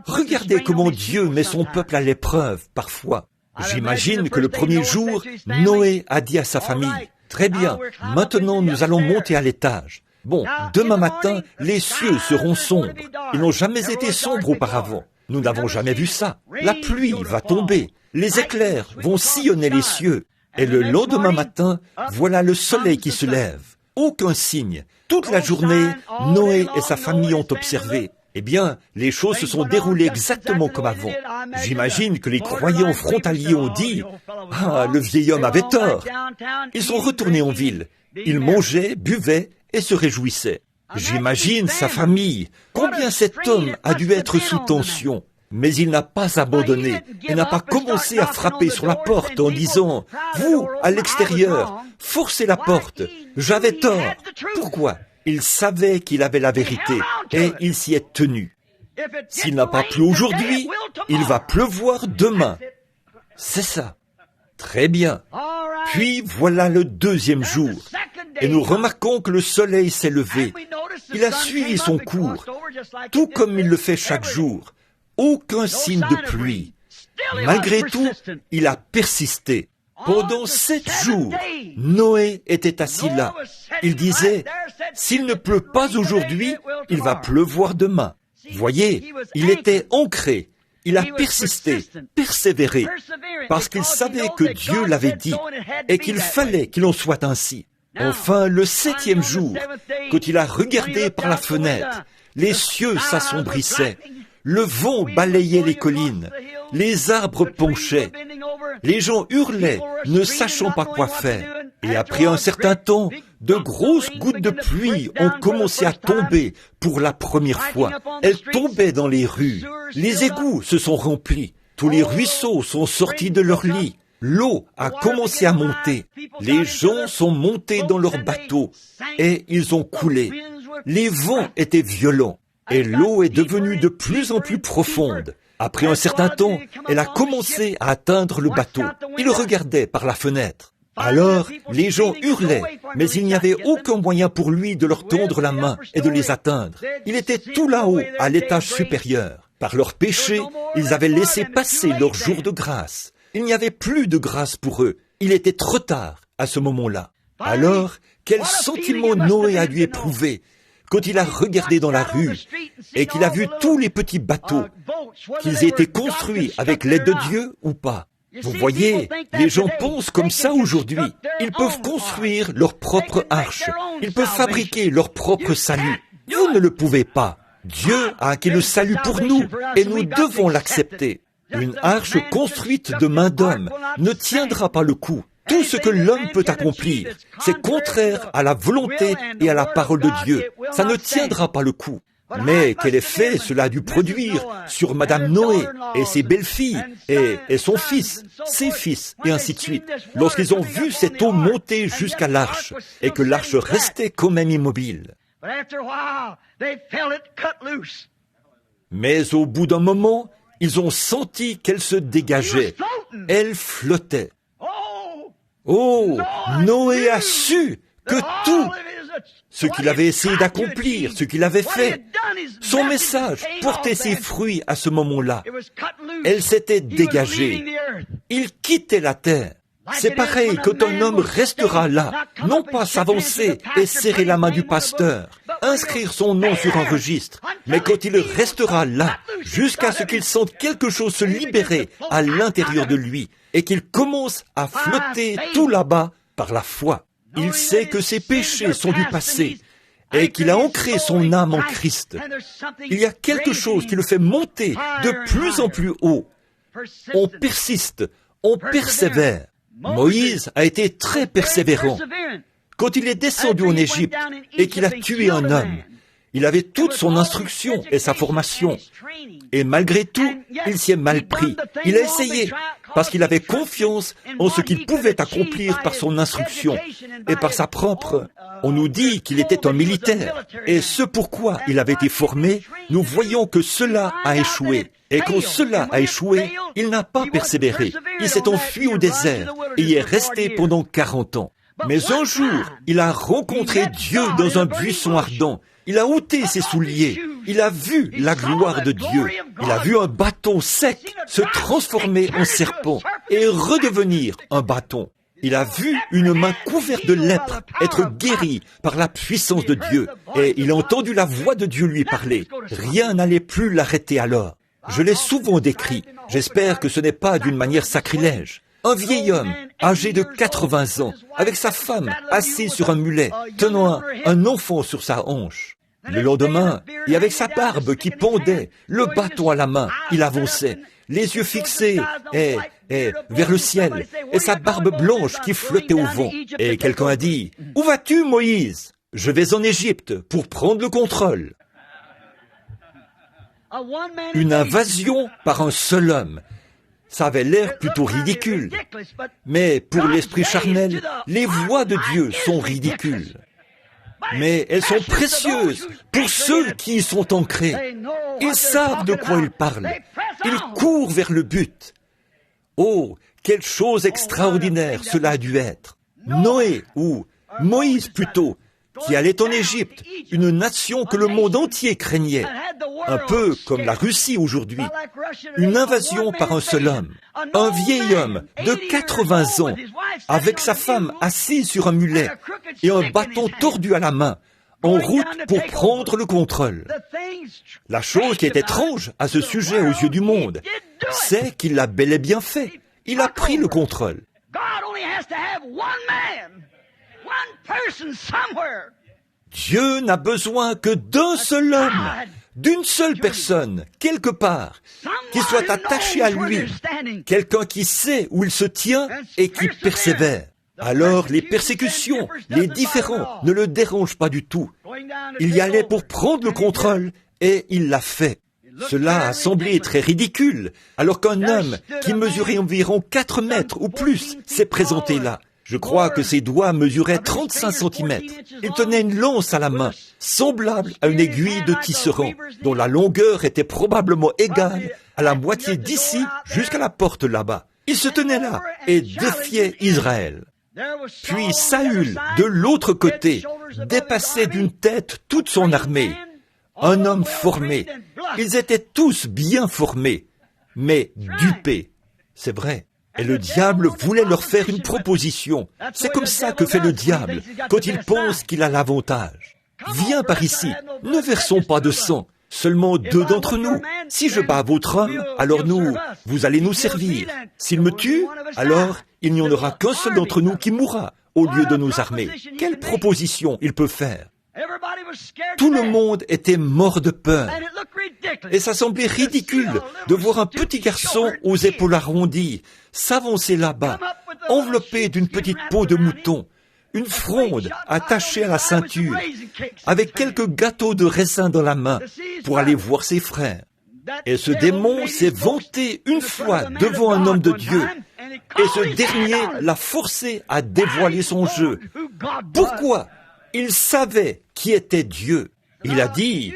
Regardez comment Dieu met son peuple à l'épreuve parfois. J'imagine que le premier jour, Noé a dit à sa famille, « Très bien, maintenant nous allons monter à l'étage. Bon, demain matin, les cieux seront sombres. Ils n'ont jamais été sombres auparavant. Nous n'avons jamais vu ça. La pluie va tomber. Les éclairs vont sillonner les cieux. Et le lendemain matin, voilà le soleil qui se lève. Aucun signe. Toute la journée, Noé et sa famille ont observé. Eh bien, les choses se sont déroulées exactement comme avant. J'imagine que les croyants frontaliers ont dit « Ah, le vieil homme avait tort !» Ils sont retournés en ville. Ils mangeaient, buvaient et se réjouissaient. J'imagine sa famille. Combien cet homme a dû être sous tension. Mais il n'a pas abandonné. Il n'a pas commencé à frapper sur la porte en disant « Vous, à l'extérieur, forcez la porte. J'avais tort. » Pourquoi ? Il savait qu'il avait la vérité et il s'y est tenu. S'il n'a pas plu aujourd'hui, il va pleuvoir demain. C'est ça. Très bien. Puis voilà le deuxième jour. Et nous remarquons que le soleil s'est levé. Il a suivi son cours, tout comme il le fait chaque jour. Aucun signe de pluie. Malgré tout, il a persisté. Pendant 7 jours, Noé était assis là. Il disait, « S'il ne pleut pas aujourd'hui, il va pleuvoir demain. » Voyez, il était ancré. Il a persisté, persévéré, parce qu'il savait que Dieu l'avait dit et qu'il fallait qu'il en soit ainsi. Enfin, le 7e jour, quand il a regardé par la fenêtre, les cieux s'assombrissaient. Le vent balayait les collines, les arbres penchaient, les gens hurlaient, ne sachant pas quoi faire. Et après un certain temps, de grosses gouttes de pluie ont commencé à tomber pour la première fois. Elles tombaient dans les rues. Les égouts se sont remplis. Tous les ruisseaux sont sortis de leur lit. L'eau a commencé à monter. Les gens sont montés dans leurs bateaux et ils ont coulé. Les vents étaient violents. Et l'eau est devenue de plus en plus profonde. Après un certain temps, elle a commencé à atteindre le bateau. Il regardait par la fenêtre. Alors, les gens hurlaient, mais il n'y avait aucun moyen pour lui de leur tendre la main et de les atteindre. Il était tout là-haut, à l'étage supérieur. Par leur péché, ils avaient laissé passer leur jour de grâce. Il n'y avait plus de grâce pour eux. Il était trop tard à ce moment-là. Alors, quel sentiment Noé a dû éprouver quand il a regardé dans la rue et qu'il a vu tous les petits bateaux, qu'ils aient été construits avec l'aide de Dieu ou pas. Vous voyez, les gens pensent comme ça aujourd'hui. Ils peuvent construire leur propre arche. Ils peuvent fabriquer leur propre salut. Vous ne le pouvez pas. Dieu a acquis le salut pour nous et nous devons l'accepter. Une arche construite de main d'homme ne tiendra pas le coup. Tout ce que l'homme peut accomplir, c'est contraire à la volonté et à la parole de Dieu. Ça ne tiendra pas le coup. Mais quel effet cela a dû produire sur Madame Noé et ses belles-filles et son fils, ses fils, et ainsi de suite, lorsqu'ils ont vu cette eau monter jusqu'à l'arche et que l'arche restait quand même immobile. Mais au bout d'un moment, ils ont senti qu'elle se dégageait. Elle flottait. Oh, Noé a su que tout ce qu'il avait essayé d'accomplir, ce qu'il avait fait, son message portait ses fruits à ce moment-là. Elle s'était dégagée. Il quittait la terre. C'est pareil quand un homme restera là, non pas s'avancer et serrer la main du pasteur, inscrire son nom sur un registre. Mais quand il restera là, jusqu'à ce qu'il sente quelque chose se libérer à l'intérieur de lui, et qu'il commence à flotter tout là-bas par la foi, il sait que ses péchés sont du passé, et qu'il a ancré son âme en Christ. Il y a quelque chose qui le fait monter de plus en plus haut. On persiste, on persévère. Moïse a été très persévérant. Quand il est descendu en Égypte et qu'il a tué un homme, il avait toute son instruction et sa formation. Et malgré tout, il s'y est mal pris. Il a essayé, parce qu'il avait confiance en ce qu'il pouvait accomplir par son instruction et par sa propre... On nous dit qu'il était un militaire, et ce pourquoi il avait été formé, nous voyons que cela a échoué. Et quand cela a échoué, il n'a pas persévéré. Il s'est enfui au désert et y est resté pendant 40 ans. Mais un jour, il a rencontré Dieu dans un buisson ardent. Il a ôté ses souliers. Il a vu la gloire de Dieu. Il a vu un bâton sec se transformer en serpent et redevenir un bâton. Il a vu une main couverte de lèpre être guérie par la puissance de Dieu. Et il a entendu la voix de Dieu lui parler. Rien n'allait plus l'arrêter alors. Je l'ai souvent décrit. J'espère que ce n'est pas d'une manière sacrilège. Un vieil homme, âgé de 80 ans, avec sa femme, assis sur un mulet, tenant un enfant sur sa hanche. Le lendemain, et avec sa barbe qui pendait, le bâton à la main, il avançait, les yeux fixés vers le ciel, et sa barbe blanche qui flottait au vent. Et quelqu'un a dit, « Où vas-tu, Moïse ? Je vais en Égypte pour prendre le contrôle. » Une invasion par un seul homme. Ça avait l'air plutôt ridicule. Mais pour l'esprit charnel, les voix de Dieu sont ridicules. Mais elles sont précieuses pour ceux qui y sont ancrés. Ils savent de quoi ils parlent. Ils courent vers le but. Oh, quelle chose extraordinaire cela a dû être. Noé, ou Moïse plutôt, qui allait en Égypte, une nation que le monde entier craignait, un peu comme la Russie aujourd'hui, une invasion par un seul homme, un vieil homme de 80 ans, avec sa femme assise sur un mulet et un bâton tordu à la main, en route pour prendre le contrôle. La chose qui est étrange à ce sujet aux yeux du monde, c'est qu'il l'a bel et bien fait. Il a pris le contrôle. Dieu n'a besoin que d'un seul homme, d'une seule personne, quelque part, qui soit attaché à lui, quelqu'un qui sait où il se tient et qui persévère. Alors les persécutions, les différends ne le dérangent pas du tout. Il y allait pour prendre le contrôle et il l'a fait. Cela a semblé très ridicule, alors qu'un homme qui mesurait environ 4 mètres ou plus s'est présenté là. Je crois que ses doigts mesuraient 35 cm. Il tenait une lance à la main, semblable à une aiguille de tisserand, dont la longueur était probablement égale à la moitié d'ici jusqu'à la porte là-bas. Il se tenait là et défiait Israël. Puis Saül, de l'autre côté, dépassait d'une tête toute son armée. Un homme formé. Ils étaient tous bien formés, mais dupés. C'est vrai. Et le diable voulait leur faire une proposition. C'est comme ça que fait le diable, quand il pense qu'il a l'avantage. Viens par ici, ne versons pas de sang, seulement 2 d'entre nous. Si je bats votre homme, alors vous allez nous servir. S'il me tue, alors il n'y en aura qu'un seul d'entre nous qui mourra, au lieu de nos armées. Quelle proposition il peut faire? Tout le monde était mort de peur. Et ça semblait ridicule de voir un petit garçon aux épaules arrondies s'avancer là-bas, enveloppé d'une petite peau de mouton, une fronde attachée à la ceinture, avec quelques gâteaux de raisin dans la main pour aller voir ses frères. Et ce démon s'est vanté une fois devant un homme de Dieu, et ce dernier l'a forcé à dévoiler son jeu. Pourquoi? Il savait qui était Dieu. Il a dit,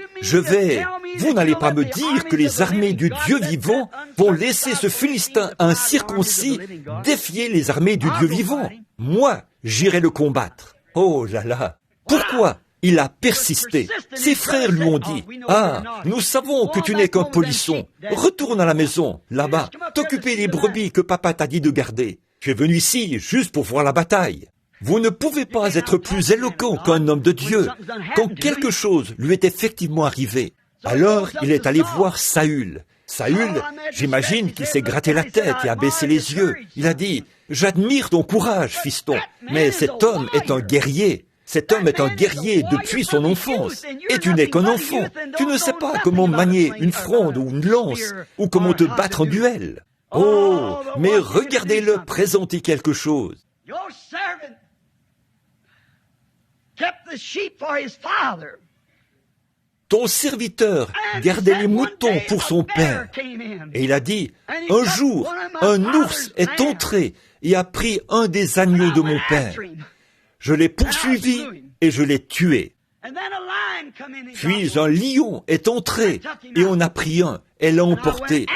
vous n'allez pas me dire que les armées du Dieu vivant vont laisser ce Philistin incirconcis défier les armées du Dieu vivant. Moi, j'irai le combattre. Oh là là! Pourquoi? Il a persisté. Ses frères lui ont dit, « Ah, nous savons que tu n'es qu'un polisson. Retourne à la maison, là-bas, t'occuper des brebis que papa t'a dit de garder. Tu es venu ici juste pour voir la bataille. » Vous ne pouvez pas être plus éloquent qu'un homme de Dieu quand quelque chose lui est effectivement arrivé. Alors, il est allé voir Saül. Saül, j'imagine qu'il s'est gratté la tête et a baissé les yeux. Il a dit, « J'admire ton courage, fiston, mais cet homme est un guerrier. Cet homme est un guerrier depuis son enfance. Et tu n'es qu'un enfant. Tu ne sais pas comment manier une fronde ou une lance, ou comment te battre en duel. Oh, mais regardez-le présenter quelque chose. Ton serviteur gardait les moutons pour son père. Et il a dit, un jour, un ours est entré et a pris un des agneaux de mon père. Je l'ai poursuivi et je l'ai tué. Puis un lion est entré et on a pris un et l'a emporté.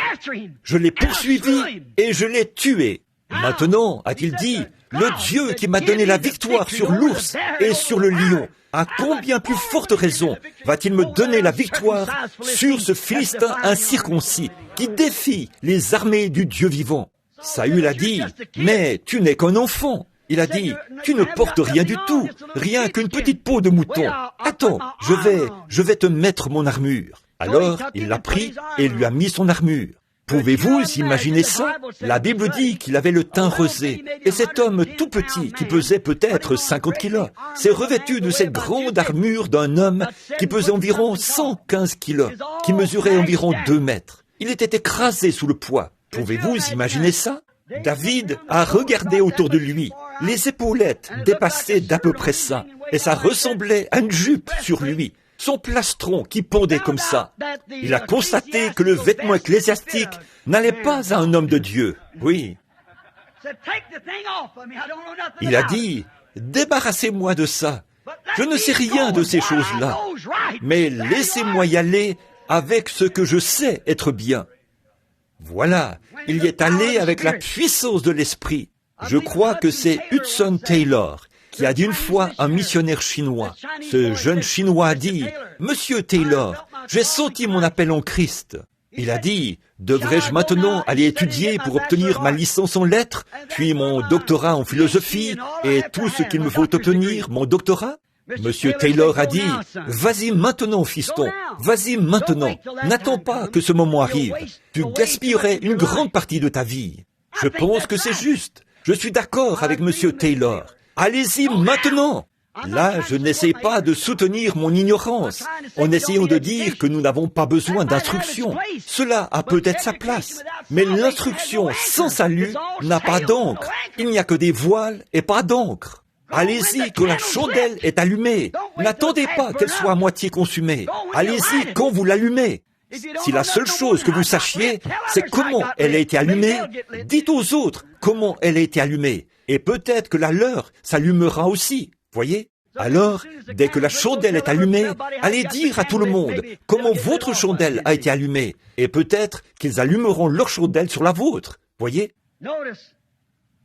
Je l'ai poursuivi et je l'ai tué. Maintenant, a-t-il dit, le Dieu qui m'a donné la victoire sur l'ours et sur le lion, à combien plus forte raison va-t-il me donner la victoire sur ce Philistin incirconcis qui défie les armées du Dieu vivant? Saül a dit, mais tu n'es qu'un enfant. Il a dit, tu ne portes rien du tout, rien qu'une petite peau de mouton. Attends, je vais te mettre mon armure. Alors, il l'a pris et lui a mis son armure. Pouvez-vous imaginer ça? La Bible dit qu'il avait le teint rosé, et cet homme tout petit, qui pesait peut-être 50 kilos, s'est revêtu de cette grande armure d'un homme qui pesait environ 115 kilos, qui mesurait environ 2 mètres. Il était écrasé sous le poids. Pouvez-vous imaginer ça? David a regardé autour de lui. Les épaulettes dépassaient d'à peu près ça, et ça ressemblait à une jupe sur lui. Son plastron qui pendait comme ça. Il a constaté que le vêtement ecclésiastique n'allait pas à un homme de Dieu. Oui. Il a dit, débarrassez-moi de ça. Je ne sais rien de ces choses-là. Mais laissez-moi y aller avec ce que je sais être bien. Voilà, il y est allé avec la puissance de l'esprit. Je crois que c'est Hudson Taylor qui a dit une fois à un missionnaire chinois. Ce jeune chinois a dit, « Monsieur Taylor, j'ai senti mon appel en Christ. » Il a dit, « Devrais-je maintenant aller étudier pour obtenir ma licence en lettres, puis mon doctorat en philosophie, et tout ce qu'il me faut obtenir, mon doctorat ?» Monsieur Taylor a dit, « Vas-y maintenant, fiston, vas-y maintenant. N'attends pas que ce moment arrive. Tu gaspillerais une grande partie de ta vie. » Je pense que c'est juste. Je suis d'accord avec Monsieur Taylor. Allez-y maintenant! Là, je n'essaie pas de soutenir mon ignorance, en essayant de dire que nous n'avons pas besoin d'instruction. Cela a peut-être sa place, mais l'instruction sans salut n'a pas d'encre. Il n'y a que des voiles et pas d'encre. Allez-y quand la chandelle est allumée. N'attendez pas qu'elle soit à moitié consumée. Allez-y quand vous l'allumez. Si la seule chose que vous sachiez, c'est comment elle a été allumée, dites aux autres comment elle a été allumée. Et peut-être que la leur s'allumera aussi, voyez? Alors, dès que la chandelle est allumée, allez dire à tout le monde comment votre chandelle a été allumée. Et peut-être qu'ils allumeront leur chandelle sur la vôtre, voyez?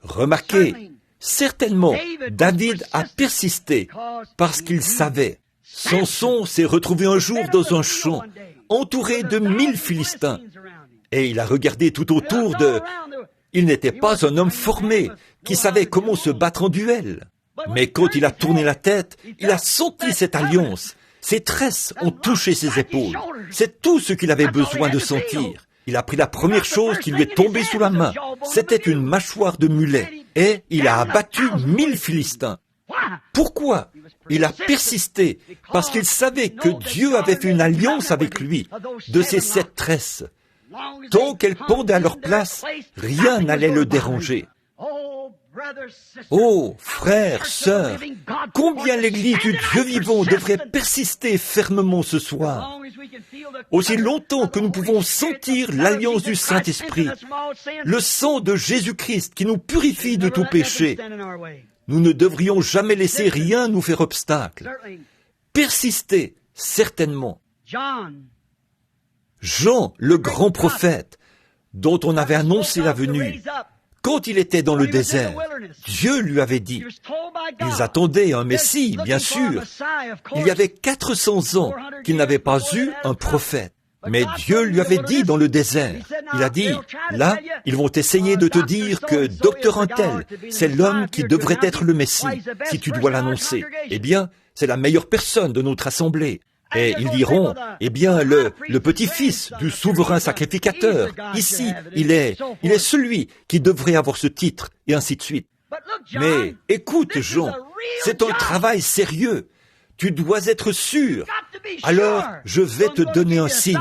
Remarquez, certainement, David a persisté parce qu'il savait. Samson s'est retrouvé un jour dans un champ, entouré de 1000 Philistins. Et il a regardé tout autour de... Il n'était pas un homme formé, qui savait comment se battre en duel. Mais quand il a tourné la tête, il a senti cette alliance. Ses tresses ont touché ses épaules. C'est tout ce qu'il avait besoin de sentir. Il a pris la première chose qui lui est tombée sous la main. C'était une mâchoire de mulet. Et il a abattu 1000 Philistins. Pourquoi? Il a persisté parce qu'il savait que Dieu avait fait une alliance avec lui de ces 7 tresses. Tant qu'elles pendaient à leur place, rien n'allait le déranger. Oh, frères, sœurs, combien l'Église du Dieu vivant devrait persister fermement ce soir. Aussi longtemps que nous pouvons sentir l'alliance du Saint-Esprit, le sang de Jésus-Christ qui nous purifie de tout péché, nous ne devrions jamais laisser rien nous faire obstacle. Persister, certainement. Jean, le grand prophète, dont on avait annoncé la venue, quand il était dans le désert, Dieu lui avait dit, ils attendaient un Messie, bien sûr. Il y avait 400 ans qu'ils n'avaient pas eu un prophète. Mais Dieu lui avait dit dans le désert, il a dit, là, ils vont essayer de te dire que docteur Untel, c'est l'homme qui devrait être le Messie, si tu dois l'annoncer. Eh bien, c'est la meilleure personne de notre assemblée. Et ils diront, eh bien, le petit-fils du souverain sacrificateur, ici, il est celui qui devrait avoir ce titre, et ainsi de suite. Mais écoute, Jean, c'est un travail sérieux. Tu dois être sûr. Alors, je vais te donner un signe.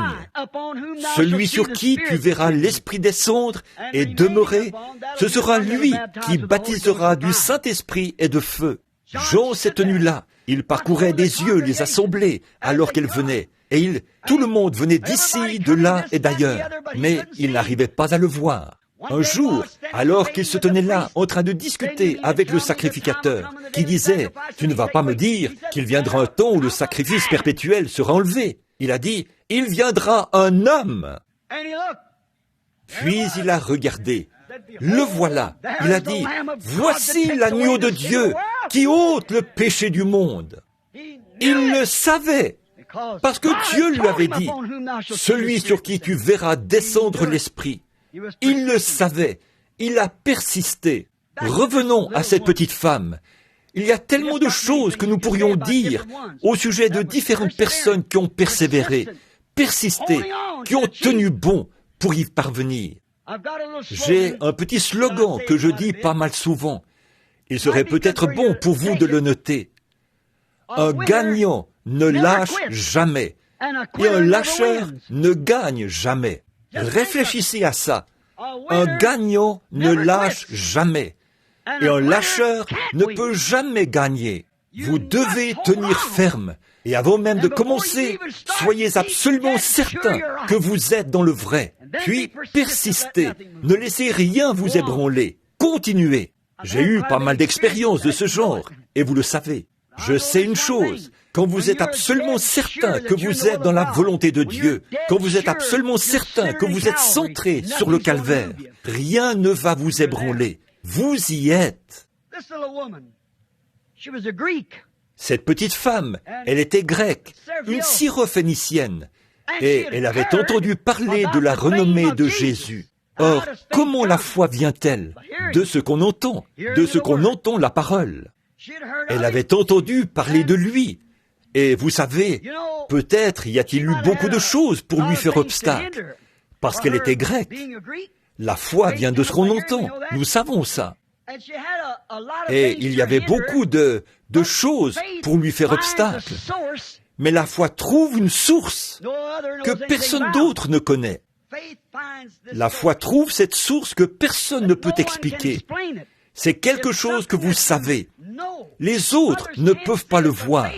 Celui sur qui tu verras l'Esprit descendre et demeurer, ce sera lui qui baptisera du Saint-Esprit et de feu. Jean s'est tenu là. Il parcourait des yeux les assemblées alors qu'elles venaient. Et tout le monde venait d'ici, de là et d'ailleurs. Mais il n'arrivait pas à le voir. Un jour, alors qu'il se tenait là, en train de discuter avec le sacrificateur, qui disait, « Tu ne vas pas me dire qu'il viendra un temps où le sacrifice perpétuel sera enlevé. » Il a dit, « Il viendra un homme. » Puis il a regardé. Le voilà. Il a dit, « Voici l'agneau de Dieu qui ôte le péché du monde. » Il le savait, parce que Dieu lui avait dit, « Celui sur qui tu verras descendre l'Esprit. » Il le savait, il a persisté. Revenons à cette petite femme. Il y a tellement de choses que nous pourrions dire au sujet de différentes personnes qui ont persévéré, persisté, qui ont tenu bon pour y parvenir. J'ai un petit slogan que je dis pas mal souvent. Il serait peut-être bon pour vous de le noter. Un gagnant ne lâche jamais, et un lâcheur ne gagne jamais. Réfléchissez à ça. Un gagnant ne lâche jamais, et un lâcheur ne peut jamais gagner. Vous devez tenir ferme, et avant même de commencer, soyez absolument certain que vous êtes dans le vrai. Puis, persistez, ne laissez rien vous ébranler, continuez. J'ai eu pas mal d'expériences de ce genre, et vous le savez. Je sais une chose, quand vous êtes absolument certain que vous êtes dans la volonté de Dieu, quand vous êtes absolument certain que vous êtes centré sur le calvaire, rien ne va vous ébranler. Vous y êtes. Cette petite femme, elle était grecque, une syrophénicienne, et elle avait entendu parler de la renommée de Jésus. Or, comment la foi vient-elle? De ce qu'on entend, la parole. Elle avait entendu parler de lui. Et vous savez, peut-être y a-t-il eu beaucoup de choses pour lui faire obstacle. Parce qu'elle était grecque. La foi vient de ce qu'on entend. Nous savons ça. Et il y avait beaucoup de choses pour lui faire obstacle. Mais la foi trouve une source que personne d'autre ne connaît. La foi trouve cette source que personne ne peut expliquer. C'est quelque chose que vous savez. Les autres ne peuvent pas le voir,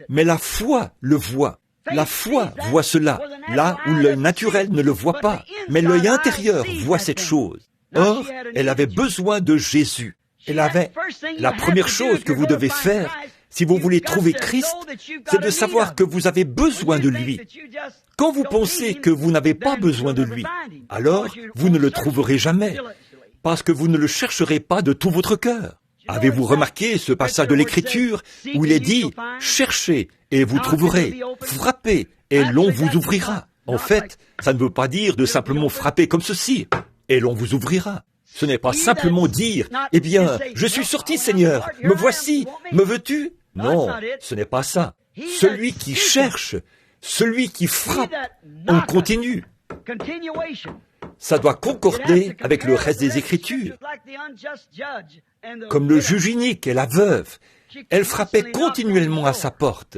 mais la foi le voit. La foi voit cela, là où l'œil naturel ne le voit pas, mais l'œil intérieur voit cette chose. Or, elle avait besoin de Jésus. La première chose que vous devez faire, si vous voulez trouver Christ, c'est de savoir que vous avez besoin de lui. Quand vous pensez que vous n'avez pas besoin de lui, alors vous ne le trouverez jamais, parce que vous ne le chercherez pas de tout votre cœur. Avez-vous remarqué ce passage de l'Écriture où il est dit « Cherchez et vous trouverez, frappez et l'on vous ouvrira ». En fait, ça ne veut pas dire de simplement frapper comme ceci et l'on vous ouvrira. Ce n'est pas simplement dire « Eh bien, je suis sorti, Seigneur, me voici, me veux-tu » Non, ce n'est pas ça. Celui qui cherche, celui qui frappe, on continue. Ça doit concorder avec le reste des Écritures. Comme le juge inique et la veuve, elle frappait continuellement à sa porte.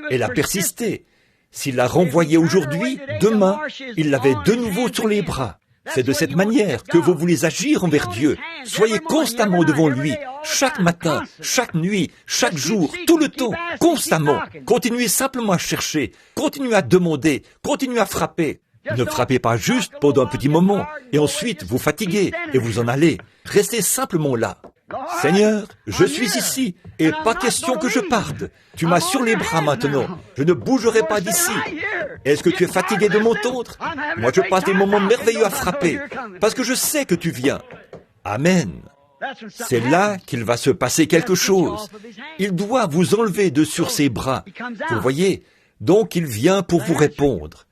Elle a persisté. S'il la renvoyait aujourd'hui, demain, il l'avait de nouveau sur les bras. C'est de cette manière que vous voulez agir envers Dieu. Soyez constamment devant lui, chaque matin, chaque nuit, chaque jour, tout le temps, constamment. Continuez simplement à chercher, continuez à demander, continuez à frapper. Ne frappez pas juste pendant un petit moment, et ensuite vous fatiguez, et vous en allez. Restez simplement là. Seigneur, je suis ici, et pas question que je parte. Tu m'as sur les bras maintenant. Je ne bougerai pas d'ici. Est-ce que tu es fatigué de m'entendre? Moi, je passe des moments merveilleux à frapper, parce que je sais que tu viens. Amen. C'est là qu'il va se passer quelque chose. Il doit vous enlever de sur ses bras. Vous voyez, donc il vient pour vous répondre.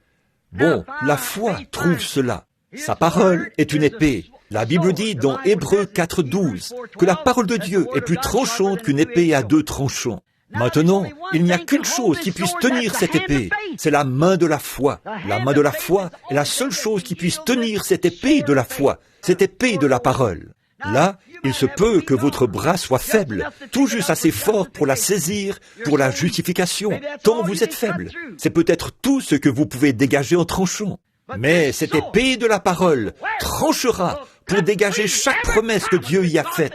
Bon, la foi trouve cela. Sa parole est une épée. La Bible dit dans Hébreux 4:12 que la parole de Dieu est plus tranchante qu'une épée à 2 tranchants. Maintenant, il n'y a qu'une chose qui puisse tenir cette épée, c'est la main de la foi. La main de la foi est la seule chose qui puisse tenir cette épée de la foi, cette épée de la parole. Là, il se peut que votre bras soit faible, tout juste assez fort pour la saisir, pour la justification, tant vous êtes faible. C'est peut-être tout ce que vous pouvez dégager en tranchant. Mais cette épée de la parole tranchera pour dégager chaque promesse que Dieu y a faite,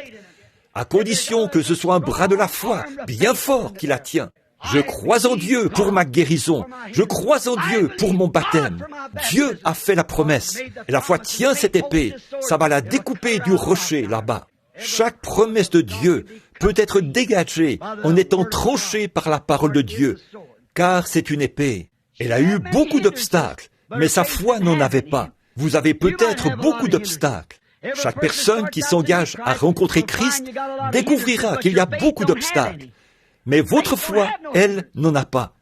à condition que ce soit un bras de la foi bien fort qui la tient. Je crois en Dieu pour ma guérison. Je crois en Dieu pour mon baptême. Dieu a fait la promesse. Et la foi tient cette épée. Ça va la découper du rocher là-bas. Chaque promesse de Dieu peut être dégagée en étant tranchée par la parole de Dieu, car c'est une épée. Elle a eu beaucoup d'obstacles, mais sa foi n'en avait pas. Vous avez peut-être beaucoup d'obstacles. Chaque personne qui s'engage à rencontrer Christ découvrira qu'il y a beaucoup d'obstacles. Mais votre foi, elle, n'en a pas.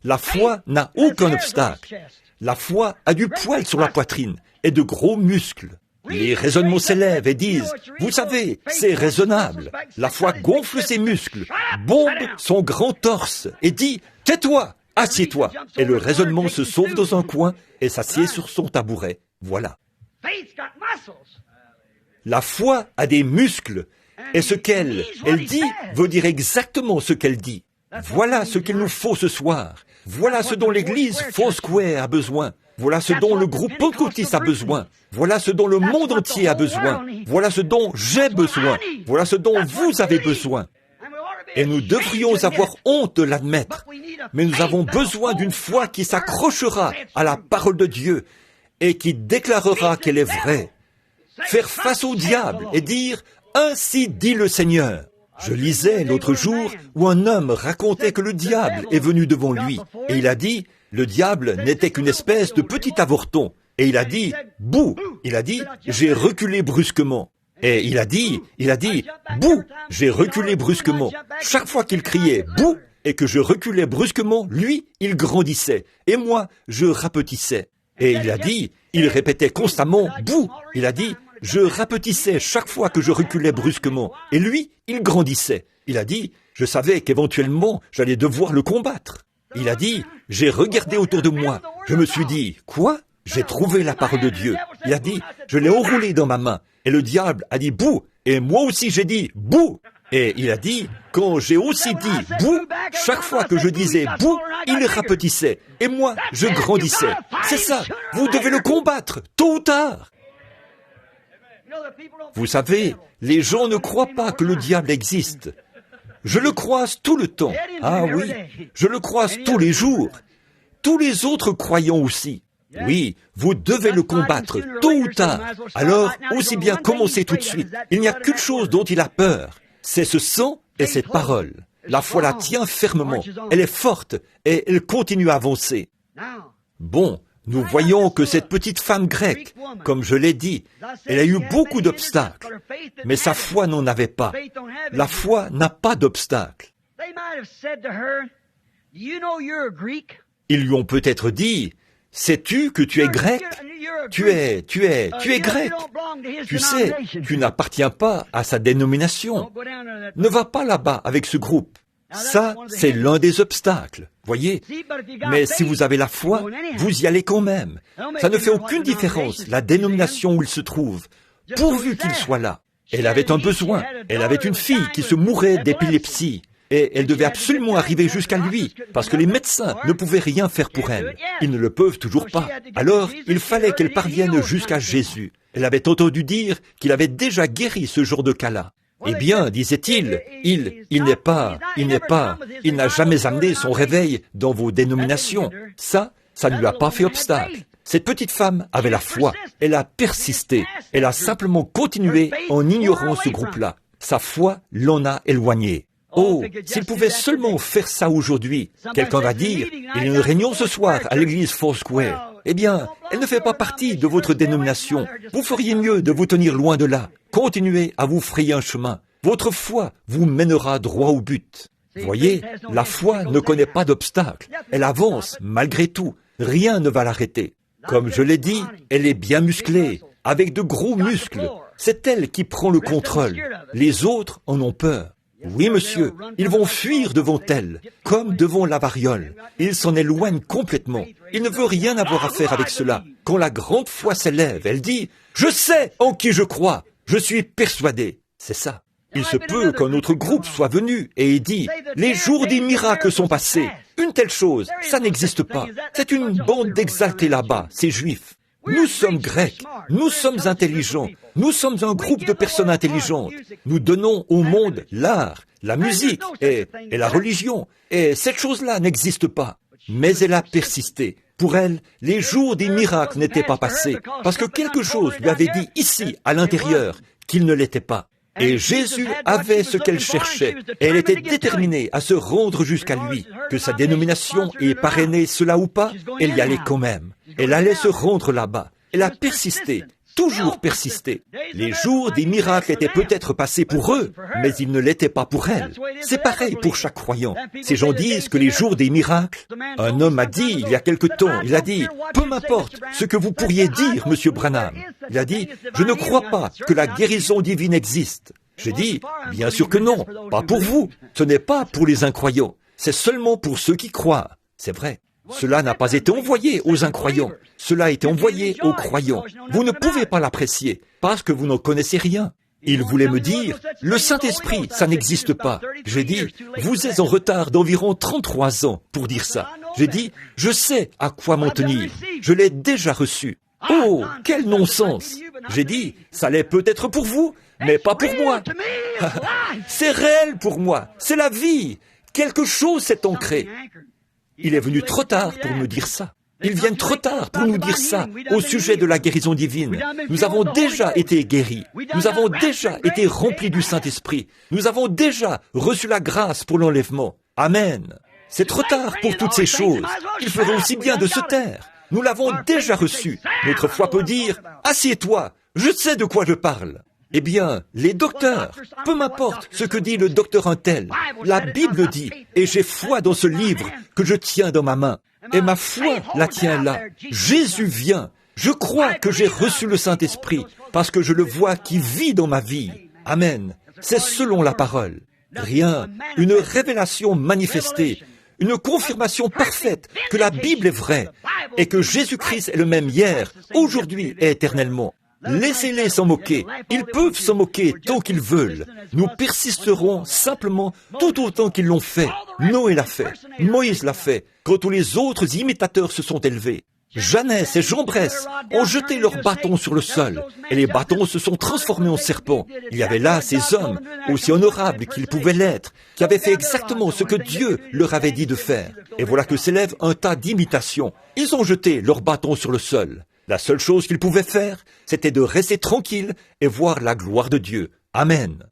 La foi n'a aucun obstacle. La foi a du poil sur la poitrine et de gros muscles. Les raisonnements s'élèvent et disent, vous savez, c'est raisonnable. La foi gonfle ses muscles, bombe son grand torse et dit, tais-toi, assieds-toi. Et le raisonnement se sauve dans un coin et s'assied sur son tabouret. Voilà. La foi a des muscles, et ce qu'elle dit veut dire exactement ce qu'elle dit. Voilà ce qu'il nous faut ce soir. Voilà ce dont l'église Foursquare a besoin. Voilà ce dont le groupe Pentecôtiste a besoin. Voilà ce dont le monde entier a besoin. Voilà ce dont j'ai besoin. Voilà ce dont vous avez besoin. Et nous devrions avoir honte de l'admettre. Mais nous avons besoin d'une foi qui s'accrochera à la parole de Dieu et qui déclarera qu'elle est vraie. Faire face au diable et dire « Ainsi dit le Seigneur ». Je lisais l'autre jour où un homme racontait que le diable est venu devant lui. Et il a dit, le diable n'était qu'une espèce de petit avorton. Et il a dit, bouh! Il a dit, j'ai reculé brusquement. Et il a dit, bouh! J'ai reculé brusquement. Chaque fois qu'il criait, bouh! Et que je reculais brusquement, lui, il grandissait. Et moi, je rapetissais. Et il a dit, il répétait constamment, bouh! Il a dit, je rapetissais chaque fois que je reculais brusquement. Et lui, il grandissait. Il a dit, je savais qu'éventuellement, j'allais devoir le combattre. Il a dit, j'ai regardé autour de moi. Je me suis dit, quoi? J'ai trouvé la parole de Dieu. Il a dit, je l'ai enroulée dans ma main. Et le diable a dit, bouh! Et moi aussi j'ai dit, bouh! Et il a dit, quand j'ai aussi dit bouh, chaque fois que je disais bouh, il rapetissait. Et moi, je grandissais. C'est ça, vous devez le combattre, tôt ou tard. Vous savez, les gens ne croient pas que le diable existe. Je le croise tout le temps. Ah oui, je le croise tous les jours. Tous les autres croyants aussi. Oui, vous devez le combattre, tôt ou tard. Alors, aussi bien commencer tout de suite. Il n'y a qu'une chose dont il a peur. C'est ce sang et cette parole. La foi la tient fermement. Elle est forte et elle continue à avancer. Bon, nous voyons que cette petite femme grecque, comme je l'ai dit, elle a eu beaucoup d'obstacles. Mais sa foi n'en avait pas. La foi n'a pas d'obstacles. Ils lui ont peut-être dit, sais-tu que tu es grec? Tu es grec. Tu sais, tu n'appartiens pas à sa dénomination. Ne va pas là-bas avec ce groupe. Ça, c'est l'un des obstacles, voyez. Mais si vous avez la foi, vous y allez quand même. Ça ne fait aucune différence, la dénomination où il se trouve, pourvu qu'il soit là. Elle avait un besoin. Elle avait une fille qui se mourait d'épilepsie. Et elle devait absolument arriver jusqu'à lui, parce que les médecins ne pouvaient rien faire pour elle. Ils ne le peuvent toujours pas. Alors, il fallait qu'elle parvienne jusqu'à Jésus. Elle avait entendu dire qu'il avait déjà guéri ce genre de cas-là. Eh bien, disait-il, il n'a jamais amené son réveil dans vos dénominations. Ça ne lui a pas fait obstacle. Cette petite femme avait la foi. Elle a persisté. Elle a simplement continué en ignorant ce groupe-là. Sa foi l'en a éloigné. Oh, s'il pouvait seulement faire ça aujourd'hui. Quelqu'un va dire, il y a une réunion ce soir à l'église Foursquare. Eh bien, elle ne fait pas partie de votre dénomination. Vous feriez mieux de vous tenir loin de là. Continuez à vous frayer un chemin. Votre foi vous mènera droit au but. Voyez, la foi ne connaît pas d'obstacle. Elle avance malgré tout. Rien ne va l'arrêter. Comme je l'ai dit, elle est bien musclée, avec de gros muscles. C'est elle qui prend le contrôle. Les autres en ont peur. Oui, monsieur, ils vont fuir devant elle, comme devant la variole. Ils s'en éloignent complètement. Il ne veut rien avoir à faire avec cela. Quand la grande foi s'élève, elle dit « Je sais en qui je crois, je suis persuadé ». C'est ça. Il se peut qu'un autre groupe soit venu et ait dit « Les jours des miracles sont passés. Une telle chose, ça n'existe pas. C'est une bande d'exaltés là-bas, ces Juifs. Nous sommes Grecs, nous sommes intelligents, nous sommes un groupe de personnes intelligentes. Nous donnons au monde l'art, la musique et la religion. Et cette chose-là n'existe pas. » Mais elle a persisté. Pour elle, les jours des miracles n'étaient pas passés, parce que quelque chose lui avait dit ici, à l'intérieur, qu'il ne l'était pas. Et Jésus avait ce qu'elle cherchait, et elle était déterminée à se rendre jusqu'à lui. Que sa dénomination ait parrainé cela ou pas, elle y allait quand même. Elle allait se rendre là-bas. Elle a persisté, toujours persisté. Les jours des miracles étaient peut-être passés pour eux, mais ils ne l'étaient pas pour elle. C'est pareil pour chaque croyant. Ces gens disent que les jours des miracles... Un homme a dit il y a quelque temps, il a dit « Peu m'importe ce que vous pourriez dire, Monsieur Branham. » Il a dit « Je ne crois pas que la guérison divine existe. » J'ai dit « Bien sûr que non, pas pour vous. Ce n'est pas pour les incroyants. C'est seulement pour ceux qui croient. » C'est vrai. Cela n'a pas été envoyé aux incroyants. Cela a été envoyé aux croyants. Vous ne pouvez pas l'apprécier parce que vous n'en connaissez rien. Il voulait me dire, le Saint-Esprit, ça n'existe pas. J'ai dit, vous êtes en retard d'environ 33 ans pour dire ça. J'ai dit, je sais à quoi m'en tenir. Je l'ai déjà reçu. Oh, quel non-sens. J'ai dit, ça l'est peut-être pour vous, mais pas pour moi. C'est réel pour moi. C'est la vie. Quelque chose s'est ancré. Il est venu trop tard pour me dire ça. Ils viennent trop tard pour nous dire ça au sujet de la guérison divine. Nous avons déjà été guéris. Nous avons déjà été remplis du Saint-Esprit. Nous avons déjà reçu la grâce pour l'enlèvement. Amen. C'est trop tard pour toutes ces choses. Il ferait aussi bien de se taire. Nous l'avons déjà reçu. Notre foi peut dire, assieds-toi, je sais de quoi je parle. Eh bien, les docteurs, peu m'importe ce que dit le docteur un tel, la Bible dit, et j'ai foi dans ce livre que je tiens dans ma main, et ma foi la tient là. Jésus vient. Je crois que j'ai reçu le Saint-Esprit, parce que je le vois qui vit dans ma vie. Amen. C'est selon la parole. Rien, une révélation manifestée, une confirmation parfaite que la Bible est vraie, et que Jésus-Christ est le même hier, aujourd'hui et éternellement. Laissez-les s'en moquer. Ils peuvent s'en moquer tant qu'ils veulent. Nous persisterons simplement tout autant qu'ils l'ont fait. Noé l'a fait. Moïse l'a fait. Quand tous les autres imitateurs se sont élevés. Jeannès et Jean Bresse ont jeté leurs bâtons sur le sol, et les bâtons se sont transformés en serpents. Il y avait là ces hommes, aussi honorables qu'ils pouvaient l'être, qui avaient fait exactement ce que Dieu leur avait dit de faire. Et voilà que s'élève un tas d'imitations. Ils ont jeté leurs bâtons sur le sol. La seule chose qu'ils pouvaient faire, c'était de rester tranquilles et voir la gloire de Dieu. Amen.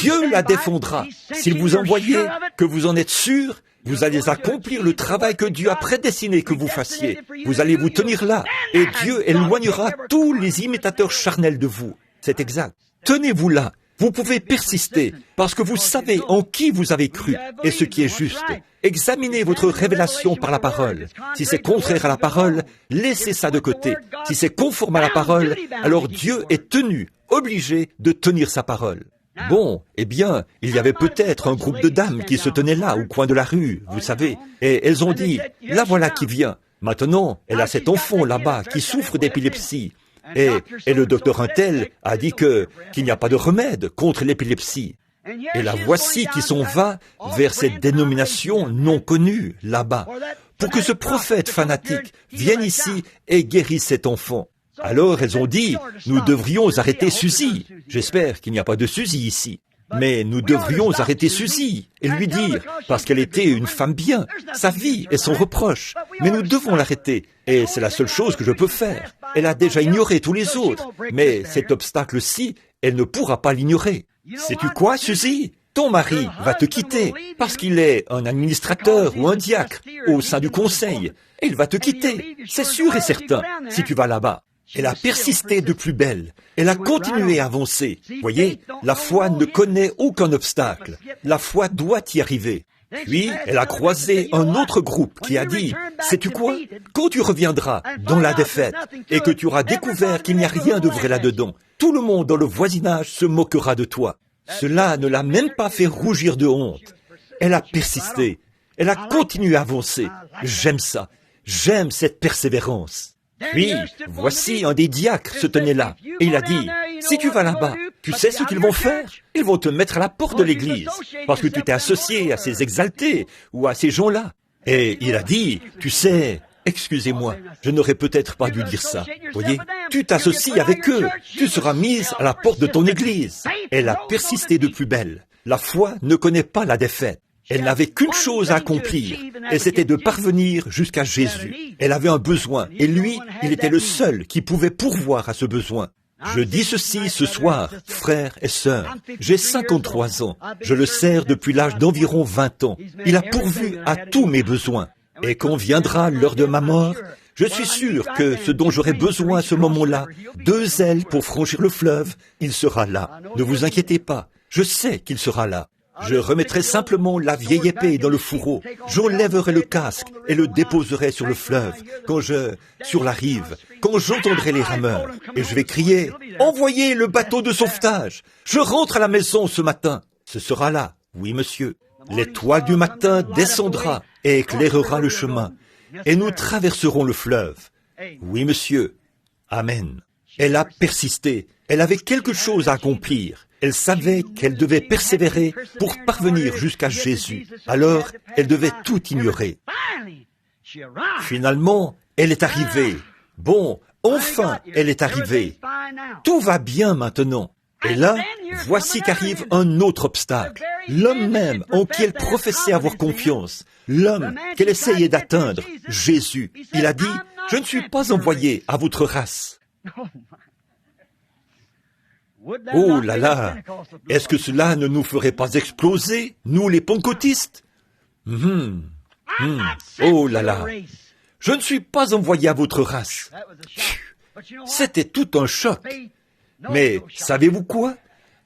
Dieu la défendra. S'il vous envoyait, que vous en êtes sûr, vous allez accomplir le travail que Dieu a prédestiné que vous fassiez. Vous allez vous tenir là, et Dieu éloignera tous les imitateurs charnels de vous. C'est exact. Tenez-vous là. Vous pouvez persister, parce que vous savez en qui vous avez cru, et ce qui est juste. Examinez votre révélation par la parole. Si c'est contraire à la parole, laissez ça de côté. Si c'est conforme à la parole, alors Dieu est tenu, obligé de tenir sa parole. Bon, eh bien, il y avait peut-être un groupe de dames qui se tenaient là, au coin de la rue, vous savez, et elles ont dit, la voilà qui vient. Maintenant, elle a cet enfant là-bas qui souffre d'épilepsie. Et le docteur Untel a dit qu'il n'y a pas de remède contre l'épilepsie. Et la voici qui s'en va vers cette dénomination non connue là-bas, pour que ce prophète fanatique vienne ici et guérisse cet enfant. Alors elles ont dit, nous devrions arrêter Suzy. J'espère qu'il n'y a pas de Suzy ici. Mais nous devrions arrêter Suzy et lui dire, parce qu'elle était une femme bien, sa vie est son reproche. Mais nous devons l'arrêter, et c'est la seule chose que je peux faire. Elle a déjà ignoré tous les autres, mais cet obstacle-ci, elle ne pourra pas l'ignorer. Sais-tu quoi, Suzy? Ton mari va te quitter, parce qu'il est un administrateur ou un diacre au sein du conseil. Et il va te quitter, c'est sûr et certain, si tu vas là-bas. Elle a persisté de plus belle. Elle a continué à avancer. Voyez, la foi ne connaît aucun obstacle. La foi doit y arriver. Puis, elle a croisé un autre groupe qui a dit, « Sais-tu quoi? Quand tu reviendras dans la défaite et que tu auras découvert qu'il n'y a rien de vrai là-dedans, tout le monde dans le voisinage se moquera de toi. » Cela ne l'a même pas fait rougir de honte. Elle a persisté. Elle a continué à avancer. J'aime ça. J'aime cette persévérance. Puis, voici un des diacres se tenait là, et il a dit, « Si tu vas là-bas, tu sais ce qu'ils vont faire? Ils vont te mettre à la porte de l'église, parce que tu t'es associé à ces exaltés ou à ces gens-là. » Et il a dit, « Tu sais, excusez-moi, je n'aurais peut-être pas dû dire ça. Voyez, tu t'associes avec eux, tu seras mise à la porte de ton église. » Elle a persisté de plus belle. La foi ne connaît pas la défaite. Elle n'avait qu'une chose à accomplir, et c'était de parvenir jusqu'à Jésus. Elle avait un besoin, et lui, il était le seul qui pouvait pourvoir à ce besoin. Je dis ceci ce soir, frères et sœurs. J'ai 53 ans. Je le sers depuis l'âge d'environ 20 ans. Il a pourvu à tous mes besoins. Et quand viendra l'heure de ma mort, je suis sûr que ce dont j'aurai besoin à ce moment-là, 2 ailes pour franchir le fleuve, il sera là. Ne vous inquiétez pas. Je sais qu'il sera là. Je remettrai simplement la vieille épée dans le fourreau. J'enlèverai le casque et le déposerai sur le fleuve, sur la rive, quand j'entendrai les rameurs. Et je vais crier, « Envoyez le bateau de sauvetage! Je rentre à la maison ce matin! » Ce sera là, oui monsieur. L'étoile du matin descendra et éclairera le chemin. Et nous traverserons le fleuve. Oui monsieur. Amen. Elle a persisté. Elle avait quelque chose à accomplir. Elle savait qu'elle devait persévérer pour parvenir jusqu'à Jésus. Alors, elle devait tout ignorer. Finalement, elle est arrivée. Bon, enfin, elle est arrivée. Tout va bien maintenant. Et là, voici qu'arrive un autre obstacle. L'homme même en qui elle professait avoir confiance. L'homme qu'elle essayait d'atteindre, Jésus. Il a dit, « Je ne suis pas envoyé à votre race. » Oh là là, est-ce que cela ne nous ferait pas exploser, nous les pentecôtistes? Oh là là, je ne suis pas envoyé à votre race. C'était tout un choc. Mais savez-vous quoi?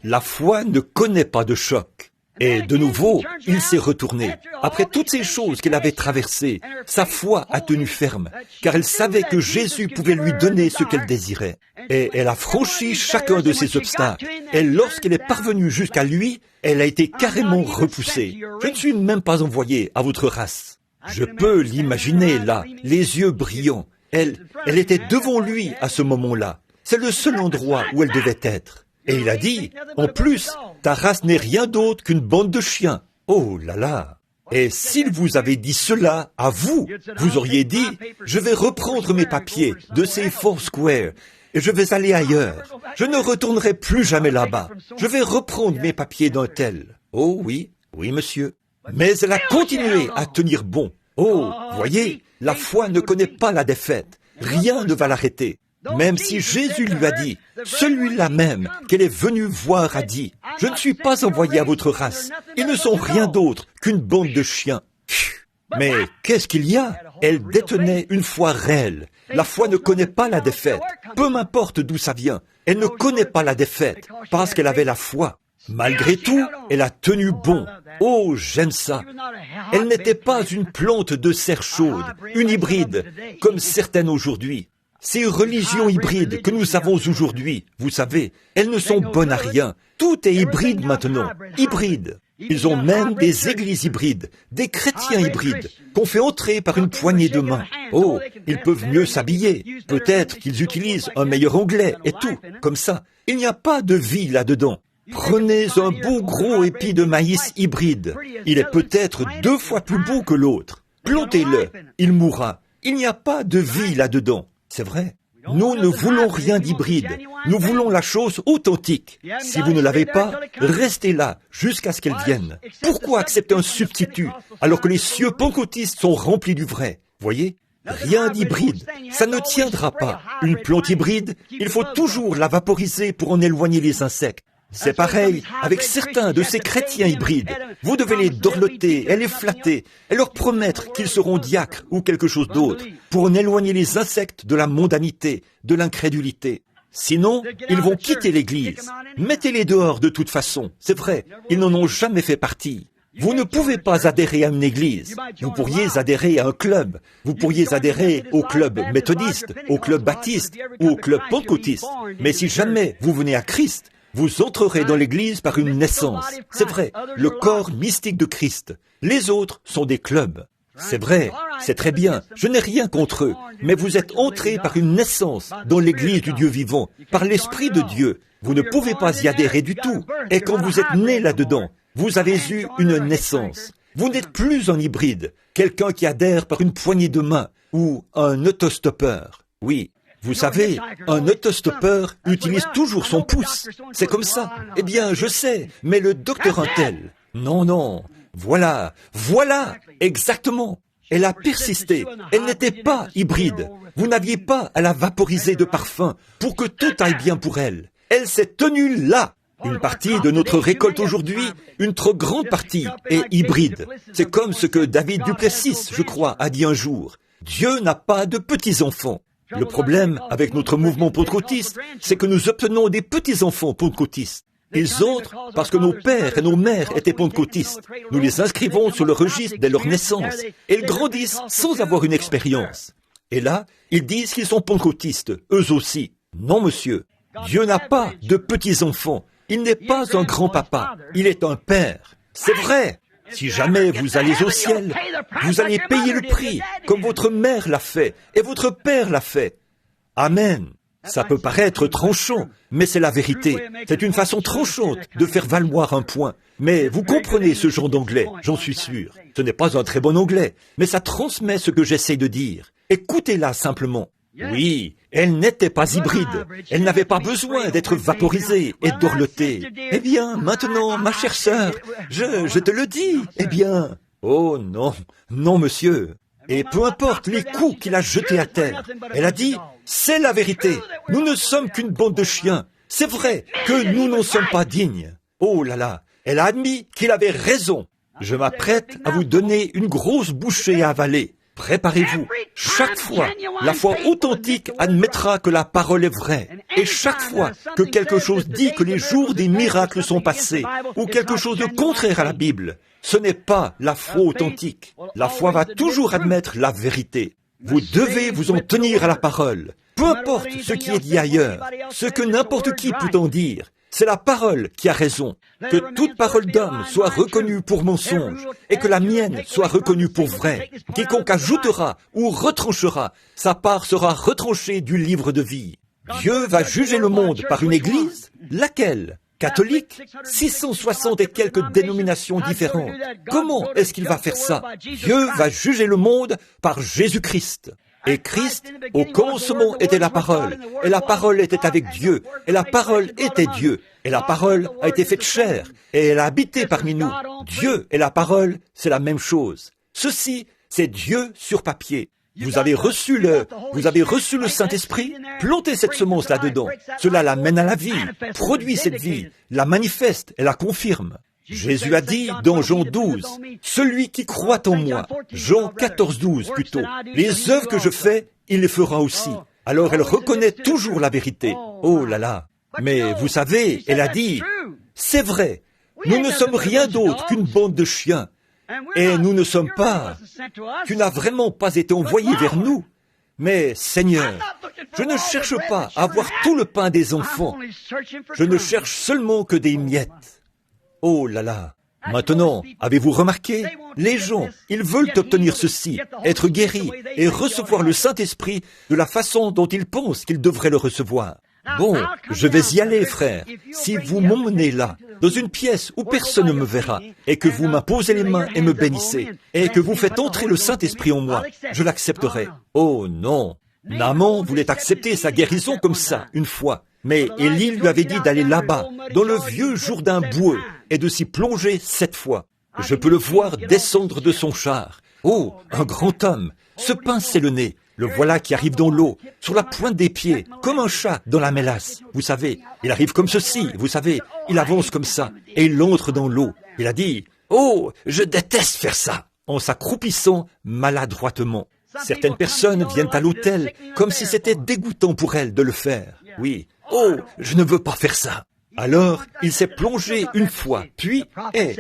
La foi ne connaît pas de choc. Et de nouveau, il s'est retourné. Après toutes ces choses qu'elle avait traversées, sa foi a tenu ferme, car elle savait que Jésus pouvait lui donner ce qu'elle désirait. Et elle a franchi chacun de ces obstacles. Et lorsqu'elle est parvenue jusqu'à lui, elle a été carrément repoussée. Je ne suis même pas envoyé à votre race. Je peux l'imaginer là, les yeux brillants. Elle était devant lui à ce moment-là. C'est le seul endroit où elle devait être. Et il a dit, en plus, ta race n'est rien d'autre qu'une bande de chiens. Oh là là! Et s'il vous avait dit cela à vous, vous auriez dit, je vais reprendre mes papiers de ces Foursquare et je vais aller ailleurs. Je ne retournerai plus jamais là-bas. Je vais reprendre mes papiers d'un tel. Oh oui, oui monsieur. Mais elle a continué à tenir bon. Oh, voyez, la foi ne connaît pas la défaite. Rien ne va l'arrêter. Même si Jésus lui a dit, celui-là même qu'elle est venue voir a dit, « Je ne suis pas envoyé à votre race. Ils ne sont rien d'autre qu'une bande de chiens. » Mais qu'est-ce qu'il y a? Elle détenait une foi réelle. La foi ne connaît pas la défaite. Peu m'importe d'où ça vient. Elle ne connaît pas la défaite parce qu'elle avait la foi. Malgré tout, elle a tenu bon. Oh, j'aime ça. Elle n'était pas une plante de serre chaude, une hybride, comme certaines aujourd'hui. Ces religions hybrides que nous avons aujourd'hui, vous savez, elles ne sont bonnes à rien. Tout est hybride maintenant, hybride. Ils ont même des églises hybrides, des chrétiens hybrides, qu'on fait entrer par une poignée de main. Oh, ils peuvent mieux s'habiller. Peut-être qu'ils utilisent un meilleur anglais et tout, comme ça. Il n'y a pas de vie là-dedans. Prenez un beau gros épi de maïs hybride. Il est peut-être 2 fois plus beau que l'autre. Plantez-le, il mourra. Il n'y a pas de vie là-dedans. C'est vrai. Nous ne voulons rien d'hybride. Nous voulons la chose authentique. Si vous ne l'avez pas, restez là jusqu'à ce qu'elle vienne. Pourquoi accepter un substitut alors que les cieux pentecôtistes sont remplis du vrai? Voyez? Rien d'hybride. Ça ne tiendra pas. Une plante hybride, il faut toujours la vaporiser pour en éloigner les insectes. C'est pareil avec certains de ces chrétiens hybrides. Vous devez les dorloter et les flatter et leur promettre qu'ils seront diacres ou quelque chose d'autre pour en éloigner les insectes de la mondanité, de l'incrédulité. Sinon, ils vont quitter l'Église. Mettez-les dehors de toute façon. C'est vrai, ils n'en ont jamais fait partie. Vous ne pouvez pas adhérer à une église. Vous pourriez adhérer à un club. Vous pourriez adhérer au club méthodiste, au club baptiste ou au club pentecôtiste. Mais si jamais vous venez à Christ, vous entrerez dans l'église par une naissance. C'est vrai, le corps mystique de Christ. Les autres sont des clubs. C'est vrai, c'est très bien, je n'ai rien contre eux, mais vous êtes entrés par une naissance dans l'église du Dieu vivant, par l'Esprit de Dieu. Vous ne pouvez pas y adhérer du tout. Et quand vous êtes né là-dedans, vous avez eu une naissance. Vous n'êtes plus un hybride, quelqu'un qui adhère par une poignée de main ou un autostoppeur. Oui, vous savez, un autostoppeur utilise toujours son pouce. C'est comme ça. Eh bien, je sais, mais le docteur Untel... Non, voilà, exactement. Elle a persisté. Elle n'était pas hybride. Vous n'aviez pas à la vaporiser de parfum pour que tout aille bien pour elle. Elle s'est tenue là. Une partie de notre récolte aujourd'hui, une trop grande partie, est hybride. C'est comme ce que David Duplessis, je crois, a dit un jour. Dieu n'a pas de petits-enfants. Le problème avec notre mouvement pentecôtiste, c'est que nous obtenons des petits-enfants pentecôtistes. Ils entrent parce que nos pères et nos mères étaient pentecôtistes. Nous les inscrivons sur le registre dès leur naissance. Et ils grandissent sans avoir une expérience. Et là, ils disent qu'ils sont pentecôtistes, eux aussi. Non, monsieur. Dieu n'a pas de petits-enfants. Il n'est pas un grand-papa. Il est un père. C'est vrai. Si jamais vous allez au ciel, vous allez payer le prix, comme votre mère l'a fait et votre père l'a fait. Amen. Ça peut paraître tranchant, mais c'est la vérité. C'est une façon tranchante de faire valoir un point. Mais vous comprenez ce genre d'anglais, j'en suis sûr. Ce n'est pas un très bon anglais, mais ça transmet ce que j'essaie de dire. Écoutez-la simplement. Oui, elle n'était pas hybride. Elle n'avait pas besoin d'être vaporisée et dorlotée. Eh bien, maintenant, ma chère sœur, je te le dis. Eh bien, oh non, monsieur. Et peu importe les coups qu'il a jetés à terre, elle a dit, c'est la vérité. Nous ne sommes qu'une bande de chiens. C'est vrai que nous n'en sommes pas dignes. Oh là là, elle a admis qu'il avait raison. Je m'apprête à vous donner une grosse bouchée à avaler. Préparez-vous. Chaque fois, la foi authentique admettra que la parole est vraie. Et chaque fois que quelque chose dit que les jours des miracles sont passés, ou quelque chose de contraire à la Bible, ce n'est pas la foi authentique. La foi va toujours admettre la vérité. Vous devez vous en tenir à la parole. Peu importe ce qui est dit ailleurs, ce que n'importe qui peut en dire. C'est la parole qui a raison. Que toute parole d'homme soit reconnue pour mensonge et que la mienne soit reconnue pour vraie. Quiconque ajoutera ou retranchera, sa part sera retranchée du livre de vie. Dieu va juger le monde par une église? Laquelle? Catholique? 660 et quelques dénominations différentes. Comment est-ce qu'il va faire ça? Dieu va juger le monde par Jésus-Christ. Et Christ, au commencement, était la parole. Et la parole était avec Dieu. Et la parole était Dieu. Et la parole a été faite chair. Et elle a habité parmi nous. Dieu et la parole, c'est la même chose. Ceci, c'est Dieu sur papier. Vous avez reçu le Saint-Esprit? Plantez cette semence là-dedans. Cela l'amène à la vie, produit cette vie, la manifeste et la confirme. Jésus a dit dans Jean 12, « Celui qui croit en moi », Jean 14, 12 plutôt, « les œuvres que je fais, il les fera aussi. » Alors elle reconnaît toujours la vérité. Oh là là. Mais vous savez, elle a dit, « C'est vrai, nous ne sommes rien d'autre qu'une bande de chiens. Et nous ne sommes pas. Tu n'as vraiment pas été envoyé vers nous. Mais Seigneur, je ne cherche pas à avoir tout le pain des enfants. Je ne cherche seulement que des miettes. » Oh là là. Maintenant, avez-vous remarqué? Les gens, ils veulent obtenir ceci, être guéris et recevoir le Saint-Esprit de la façon dont ils pensent qu'ils devraient le recevoir. Bon, je vais y aller, frère. Si vous m'emmenez là, dans une pièce où personne ne me verra, et que vous m'imposez les mains et me bénissez, et que vous faites entrer le Saint-Esprit en moi, je l'accepterai. Oh non. Naaman voulait accepter sa guérison comme ça, une fois. Mais Élie lui avait dit d'aller là-bas, dans le vieux Jourdain boueux, et de s'y plonger 7 fois. Je peux le voir descendre de son char. Oh, un grand homme, se pincer le nez. Le voilà qui arrive dans l'eau, sur la pointe des pieds, comme un chat dans la mélasse. Vous savez, il arrive comme ceci, vous savez, il avance comme ça, et il entre dans l'eau. Il a dit, « Oh, je déteste faire ça !» en s'accroupissant maladroitement. Certaines personnes viennent à l'hôtel comme si c'était dégoûtant pour elles de le faire. Oui, « Oh, je ne veux pas faire ça !» Alors, il s'est plongé une fois, puis,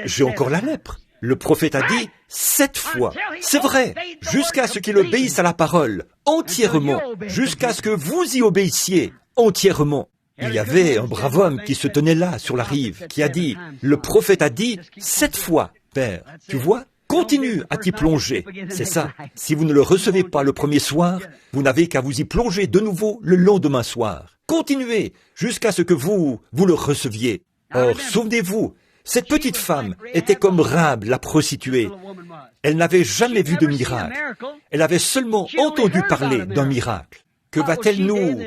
j'ai encore la lèpre. Le prophète a dit 7 fois. C'est vrai, jusqu'à ce qu'il obéisse à la parole, entièrement, jusqu'à ce que vous y obéissiez, entièrement. Il y avait un brave homme qui se tenait là, sur la rive, qui a dit, le prophète a dit 7 fois, Père. Tu vois? Continue à t'y plonger. C'est ça. Si vous ne le recevez pas le premier soir, vous n'avez qu'à vous y plonger de nouveau le lendemain soir. Continuez jusqu'à ce que vous le receviez. Or, souvenez-vous, cette petite femme était comme Rahab, la prostituée. Elle n'avait jamais vu de miracle. Elle avait seulement entendu parler d'un miracle. Que va-t-elle nous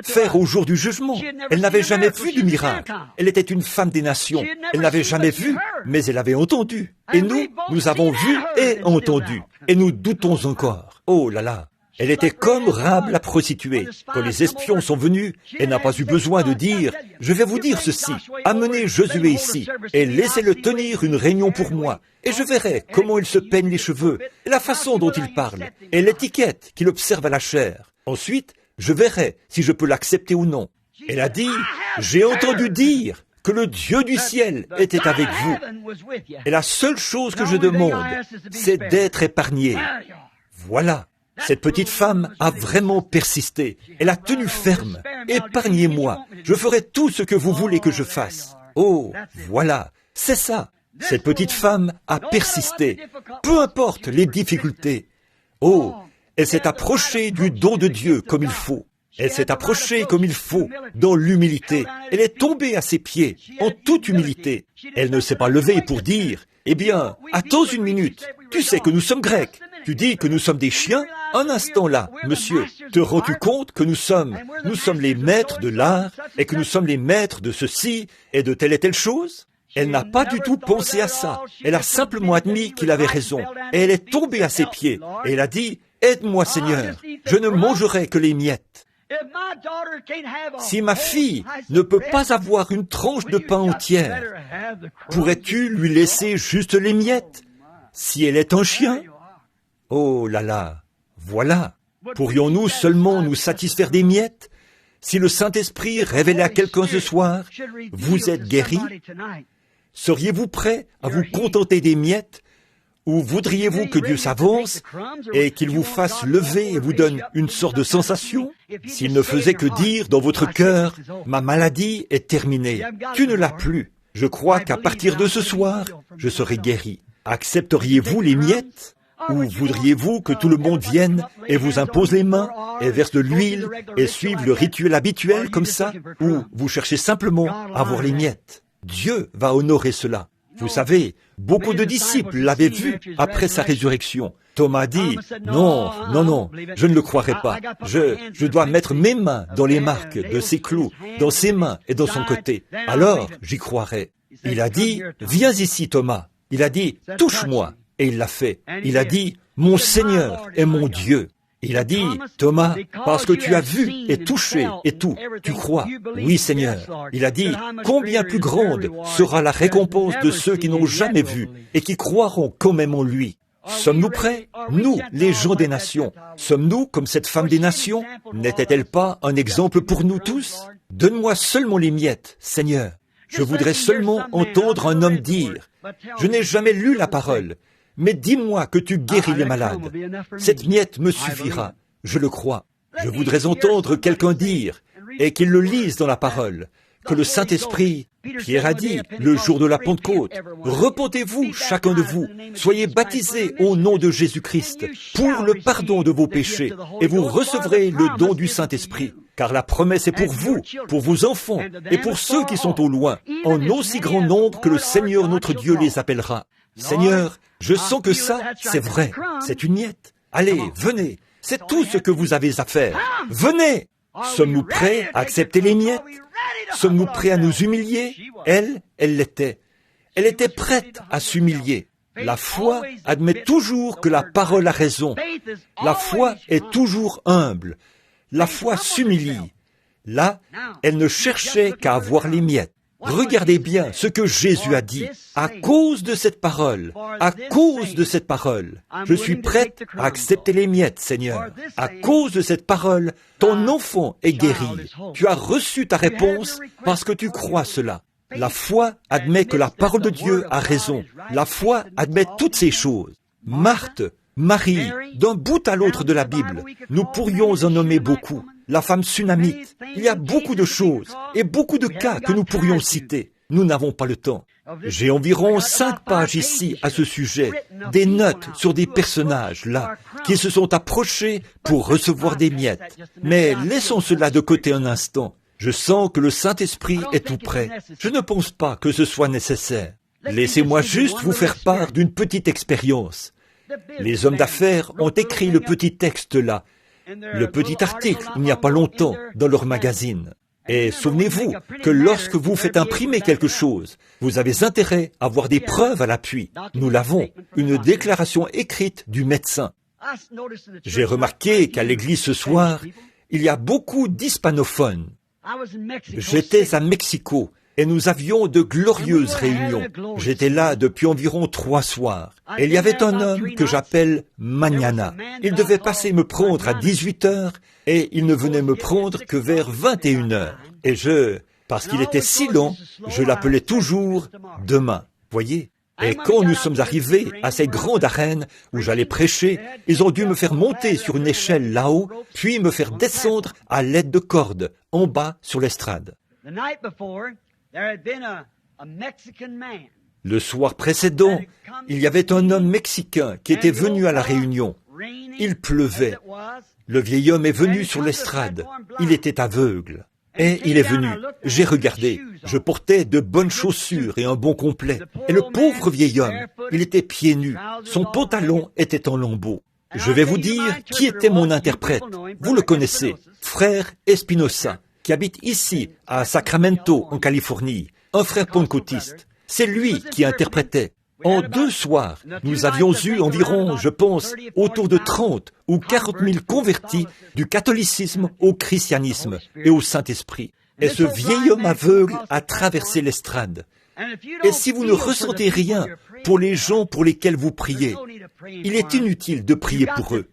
faire au jour du jugement? Elle n'avait jamais vu du miracle. Elle était une femme des nations. Elle n'avait jamais vu, mais elle avait entendu. Et nous avons vu et entendu. Et nous doutons encore. Oh là là! Elle était comme Rahab la prostituée. Quand les espions sont venus, elle n'a pas eu besoin de dire « Je vais vous dire ceci, amenez Josué ici et laissez-le tenir une réunion pour moi, et je verrai comment il se peigne les cheveux, et la façon dont il parle, et l'étiquette qu'il observe à la chair. Ensuite, je verrai si je peux l'accepter ou non. » Elle a dit « J'ai entendu dire que le Dieu du ciel était avec vous. Et la seule chose que je demande, c'est d'être épargné. » Voilà. Cette petite femme a vraiment persisté. Elle a tenu ferme. Épargnez-moi. Je ferai tout ce que vous voulez que je fasse. Oh, voilà. C'est ça. Cette petite femme a persisté. Peu importe les difficultés. Oh, elle s'est approchée du don de Dieu comme il faut. Elle s'est approchée comme il faut, dans l'humilité. Elle est tombée à ses pieds, en toute humilité. Elle ne s'est pas levée pour dire, « Eh bien, attends une minute. Tu sais que nous sommes grecs. Tu dis que nous sommes des chiens? Un instant là, monsieur, te rends-tu compte que nous sommes les maîtres de l'art et que nous sommes les maîtres de ceci et de telle et telle chose? » Elle n'a pas du tout pensé à ça. Elle a simplement admis qu'il avait raison. Et elle est tombée à ses pieds. Et elle a dit, « Aide-moi, Seigneur. Je ne mangerai que les miettes. » Si ma fille ne peut pas avoir une tranche de pain entière, pourrais-tu lui laisser juste les miettes? Si elle est un chien? Oh là là, voilà. Pourrions-nous seulement nous satisfaire des miettes? Si le Saint-Esprit révélait à quelqu'un ce soir, vous êtes guéri? Seriez-vous prêt à vous contenter des miettes? Ou voudriez-vous que Dieu s'avance et qu'il vous fasse lever et vous donne une sorte de sensation? S'il ne faisait que dire dans votre cœur, « Ma maladie est terminée, tu ne l'as plus. Je crois qu'à partir de ce soir, je serai guéri. » Accepteriez-vous les miettes? Ou voudriez-vous que tout le monde vienne et vous impose les mains et verse de l'huile et suive le rituel habituel comme ça? Ou vous cherchez simplement à avoir les miettes? Dieu va honorer cela. Vous savez, beaucoup de disciples l'avaient vu après sa résurrection. Thomas dit, non, je ne le croirai pas. Je dois mettre mes mains dans les marques de ses clous, dans ses mains et dans son côté. Alors, j'y croirai. Il a dit, viens ici, Thomas. Il a dit, touche-moi. Et il l'a fait. Il a dit, mon Seigneur et mon Dieu. Il a dit, Thomas, parce que tu as vu et touché et tout, tu crois. Oui, Seigneur. Il a dit, combien plus grande sera la récompense de ceux qui n'ont jamais vu et qui croiront quand même en lui. Sommes-nous prêts? Nous, les gens des nations. Sommes-nous comme cette femme des nations? N'était-elle pas un exemple pour nous tous? Donne-moi seulement les miettes, Seigneur. Je voudrais seulement entendre un homme dire, je n'ai jamais lu la parole, mais dis-moi que tu guéris les malades. Cette miette me suffira, je le crois. Je voudrais entendre quelqu'un dire, et qu'il le lise dans la parole, que le Saint-Esprit, Pierre a dit, le jour de la Pentecôte, repentez-vous, chacun de vous, soyez baptisés au nom de Jésus-Christ, pour le pardon de vos péchés, et vous recevrez le don du Saint-Esprit. Car la promesse est pour vous, pour vos enfants, et pour ceux qui sont au loin, en aussi grand nombre que le Seigneur notre Dieu les appellera. Seigneur, je sens que ça, c'est vrai, c'est une miette. Allez, venez, c'est tout ce que vous avez à faire. Venez! Sommes-nous prêts à accepter les miettes? Sommes-nous prêts à nous humilier? Elle l'était. Elle était prête à s'humilier. La foi admet toujours que la parole a raison. La foi est toujours humble. La foi s'humilie. Là, elle ne cherchait qu'à avoir les miettes. Regardez bien ce que Jésus a dit. À cause de cette parole, je suis prête à accepter les miettes, Seigneur. À cause de cette parole, ton enfant est guéri. Tu as reçu ta réponse parce que tu crois cela. La foi admet que la parole de Dieu a raison. La foi admet toutes ces choses. Marthe, Marie, d'un bout à l'autre de la Bible, nous pourrions en nommer beaucoup. La femme sunamite, il y a beaucoup de choses et beaucoup de cas que nous pourrions citer. Nous n'avons pas le temps. J'ai environ 5 pages ici à ce sujet, des notes sur des personnages là, qui se sont approchés pour recevoir des miettes. Mais laissons cela de côté un instant. Je sens que le Saint-Esprit est tout près. Je ne pense pas que ce soit nécessaire. Laissez-moi juste vous faire part d'une petite expérience. Les hommes d'affaires ont écrit le petit texte là, le petit article, il n'y a pas longtemps, dans leur magazine. Et souvenez-vous que lorsque vous faites imprimer quelque chose, vous avez intérêt à avoir des preuves à l'appui. Nous l'avons, une déclaration écrite du médecin. J'ai remarqué qu'à l'église ce soir, il y a beaucoup d'hispanophones. J'étais à Mexico et nous avions de glorieuses réunions. J'étais là depuis environ 3 soirs. Et il y avait un homme que j'appelle Mañana. Il devait passer me prendre à 18h et il ne venait me prendre que vers 21h. Et parce qu'il était si long, je l'appelais toujours demain. Voyez? Et quand nous sommes arrivés à cette grande arène où j'allais prêcher, ils ont dû me faire monter sur une échelle là-haut, puis me faire descendre à l'aide de cordes, en bas sur l'estrade. Le soir précédent, il y avait un homme mexicain qui était venu à la réunion. Il pleuvait. Le vieil homme est venu sur l'estrade. Il était aveugle. Et il est venu. J'ai regardé. Je portais de bonnes chaussures et un bon complet. Et le pauvre vieil homme, il était pieds nus. Son pantalon était en lambeaux. Je vais vous dire qui était mon interprète. Vous le connaissez, frère Espinosa, qui habite ici, à Sacramento, en Californie. Un frère pentecôtiste. C'est lui qui interprétait. En 2 soirs, nous avions eu environ, je pense, autour de 30 ou 40 000 convertis du catholicisme au christianisme et au Saint-Esprit. Et ce vieil homme aveugle a traversé l'estrade. Et si vous ne ressentez rien pour les gens pour lesquels vous priez, il est inutile de prier pour eux.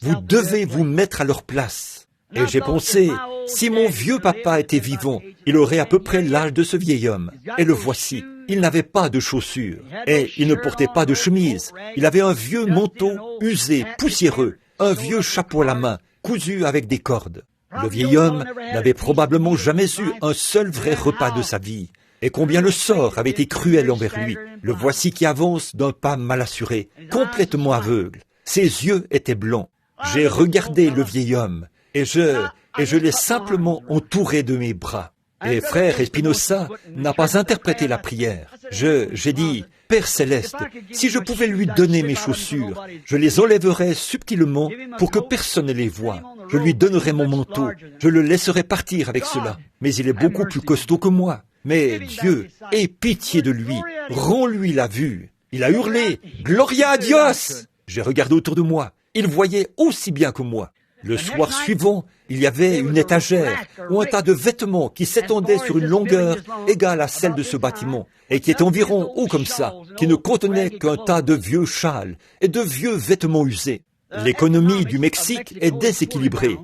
Vous devez vous mettre à leur place. Et j'ai pensé, si mon vieux papa était vivant, il aurait à peu près l'âge de ce vieil homme. Et le voici. Il n'avait pas de chaussures. Et il ne portait pas de chemise. Il avait un vieux manteau usé, poussiéreux, un vieux chapeau à la main, cousu avec des cordes. Le vieil homme n'avait probablement jamais eu un seul vrai repas de sa vie. Et combien le sort avait été cruel envers lui. Le voici qui avance d'un pas mal assuré, complètement aveugle. Ses yeux étaient blancs. J'ai regardé le vieil homme. Et je l'ai simplement entouré de mes bras. Et frère Espinosa n'a pas interprété la prière. J'ai dit, Père Céleste, si je pouvais lui donner mes chaussures, je les enlèverais subtilement pour que personne ne les voie. Je lui donnerais mon manteau, je le laisserais partir avec cela. Mais il est beaucoup plus costaud que moi. Mais Dieu, aie pitié de lui, rends-lui la vue. Il a hurlé, Gloria a Dios! J'ai regardé autour de moi. Il voyait aussi bien que moi. Le soir suivant, il y avait une étagère ou un tas de vêtements qui s'étendaient sur une longueur égale à celle de ce bâtiment et qui est environ haut comme ça, qui ne contenait qu'un tas de vieux châles et de vieux vêtements usés. L'économie du Mexique est déséquilibrée.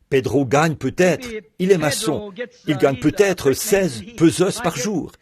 Pedro gagne peut-être, il est maçon, il gagne peut-être 16 pesos par jour,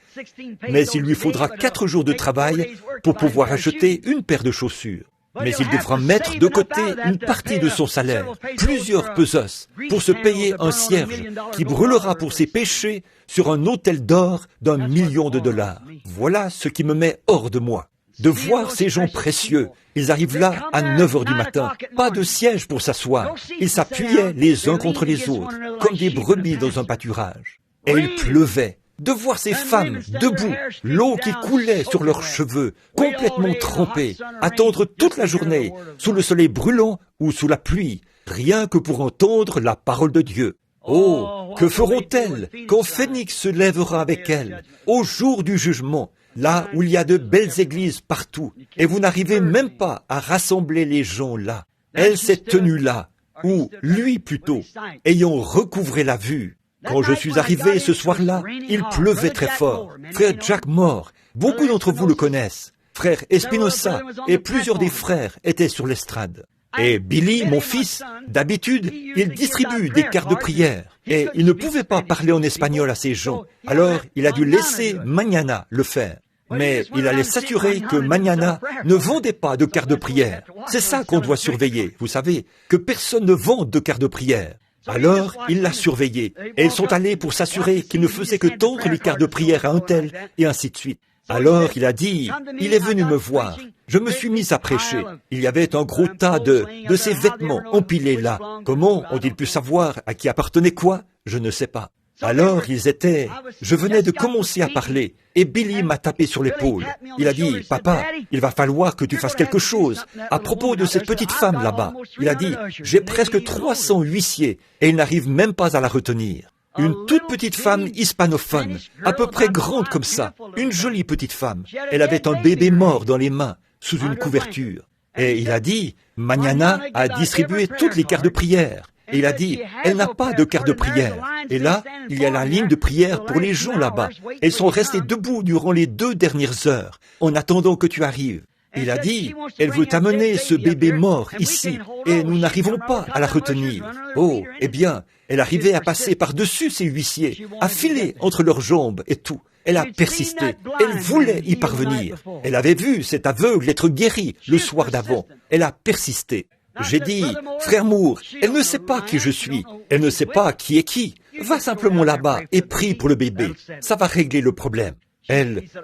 mais il lui faudra 4 jours de travail pour pouvoir acheter une paire de chaussures. Mais il devra mettre de côté une partie de son salaire, plusieurs pesos, pour se payer un cierge qui brûlera pour ses péchés sur un autel d'or d'1 million de dollars. Voilà ce qui me met hors de moi. De voir ces gens précieux, ils arrivent là à 9h du matin, pas de siège pour s'asseoir. Ils s'appuyaient les uns contre les autres, comme des brebis dans un pâturage. Et il pleuvait. De voir ces femmes debout, l'eau qui coulait sur leurs cheveux, complètement trempés, attendre toute la journée, sous le soleil brûlant ou sous la pluie, rien que pour entendre la parole de Dieu. Oh, que feront-elles quand Phénix se lèvera avec elles, au jour du jugement, là où il y a de belles églises partout, et vous n'arrivez même pas à rassembler les gens là. Elle s'est tenue là, ou lui plutôt, ayant recouvré la vue. Quand je suis arrivé ce soir-là, il pleuvait très fort. Frère Jack Moore, beaucoup d'entre vous le connaissent. Frère Espinosa et plusieurs des frères étaient sur l'estrade. Et Billy, mon fils, d'habitude, il distribue des cartes de prière. Et il ne pouvait pas parler en espagnol à ces gens. Alors, il a dû laisser Mañana le faire. Mais il allait s'assurer que Mañana ne vendait pas de cartes de prière. C'est ça qu'on doit surveiller, vous savez, que personne ne vende de cartes de prière. Alors, il l'a surveillé, et ils sont allés pour s'assurer qu'il ne faisait que tendre les cartes de prière à un tel, et ainsi de suite. Alors, il a dit, il est venu me voir. Je me suis mis à prêcher. Il y avait un gros tas de ses vêtements empilés là. Comment ont-ils pu savoir à qui appartenait quoi? Je ne sais pas. Alors, je venais de commencer à parler, et Billy m'a tapé sur l'épaule. Il a dit, « Papa, il va falloir que tu fasses quelque chose à propos de cette petite femme là-bas. » Il a dit, « J'ai presque 300 huissiers, et il n'arrive même pas à la retenir. » Une toute petite femme hispanophone, à peu près grande comme ça, une jolie petite femme. Elle avait un bébé mort dans les mains, sous une couverture. Et il a dit, « Mañana a distribué toutes les cartes de prière. » Et il a dit, elle n'a pas de carte de prière. Et là, il y a la ligne de prière pour les gens là-bas. Elles sont restées debout durant les 2 dernières heures, en attendant que tu arrives. Il a dit, elle veut amener ce bébé mort ici, et nous n'arrivons pas à la retenir. Oh, eh bien, elle arrivait à passer par-dessus ces huissiers, à filer entre leurs jambes et tout. Elle a persisté. Elle voulait y parvenir. Elle avait vu cet aveugle être guéri le soir d'avant. Elle a persisté. J'ai dit, frère Moore, elle ne sait pas qui je suis. Elle ne sait pas qui est qui. Va simplement là-bas et prie pour le bébé. Ça va régler le problème.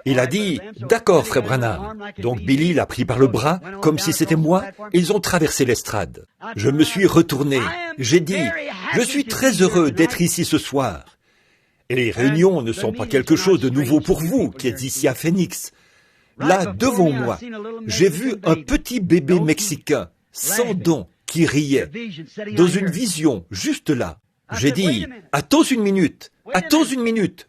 Il a dit, d'accord, frère Branham. Donc Billy l'a pris par le bras, comme si c'était moi, et ils ont traversé l'estrade. Je me suis retourné. J'ai dit, je suis très heureux d'être ici ce soir. Et les réunions ne sont pas quelque chose de nouveau pour vous qui êtes ici à Phoenix. Là, devant moi, j'ai vu un petit bébé mexicain, sans dents, qui riait, dans une vision, juste là. J'ai dit, attends une minute,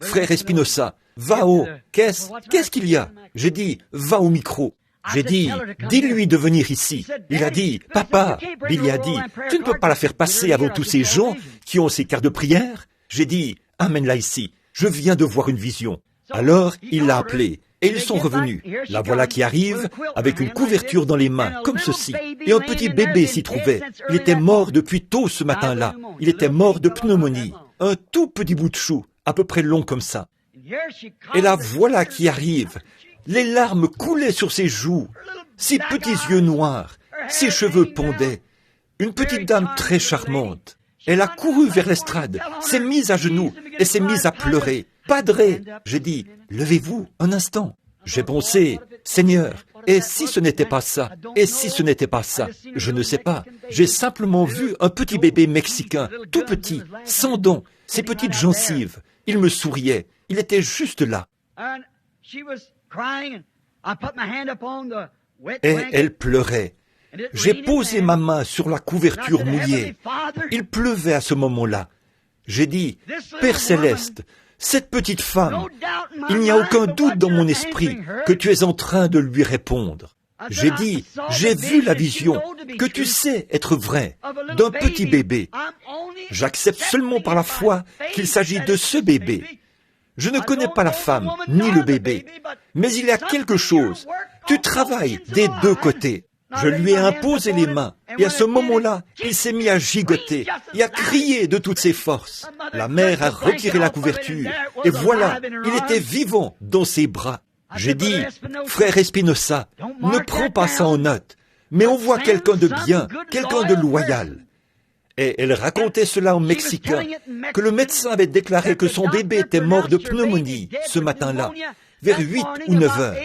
frère Espinosa, va au... Qu'est-ce qu'il y a? J'ai dit, va au micro. J'ai dit, dis-lui de venir ici. Il a dit, papa, Billy a dit, tu ne peux pas la faire passer avant tous ces gens qui ont ces cartes de prière? J'ai dit, amène-la ici, je viens de voir une vision. Alors, il l'a appelée. Et ils sont revenus. La voilà qui arrive, avec une couverture dans les mains, comme ceci. Et un petit bébé s'y trouvait. Il était mort depuis tôt ce matin-là. Il était mort de pneumonie. Un tout petit bout de chou, à peu près long comme ça. Et la voilà qui arrive. Les larmes coulaient sur ses joues. Ses petits yeux noirs. Ses cheveux pondaient. Une petite dame très charmante. Elle a couru vers l'estrade, s'est mise à genoux et s'est mise à pleurer. Padré, j'ai dit, levez-vous un instant. J'ai pensé, Seigneur, et si ce n'était pas ça, et si ce n'était pas ça, je ne sais pas. J'ai simplement vu un petit bébé mexicain, tout petit, sans dents, ses petites gencives. Il me souriait, il était juste là. Et elle pleurait. J'ai posé ma main sur la couverture mouillée. Il pleuvait à ce moment-là. J'ai dit, Père Céleste, cette petite femme, il n'y a aucun doute dans mon esprit que tu es en train de lui répondre. J'ai dit, j'ai vu la vision, que tu sais être vrai, d'un petit bébé. J'accepte seulement par la foi qu'il s'agit de ce bébé. Je ne connais pas la femme, ni le bébé, mais il y a quelque chose. Tu travailles des 2 côtés. Je lui ai imposé les mains, et à ce moment-là, il s'est mis à gigoter et à crier de toutes ses forces. La mère a retiré la couverture, et voilà, il était vivant dans ses bras. J'ai dit, frère Espinosa, ne prends pas ça en note, mais on voit quelqu'un de bien, quelqu'un de loyal. Et elle racontait cela au Mexicain, que le médecin avait déclaré que son bébé était mort de pneumonie ce matin-là, vers 8 ou 9 heures.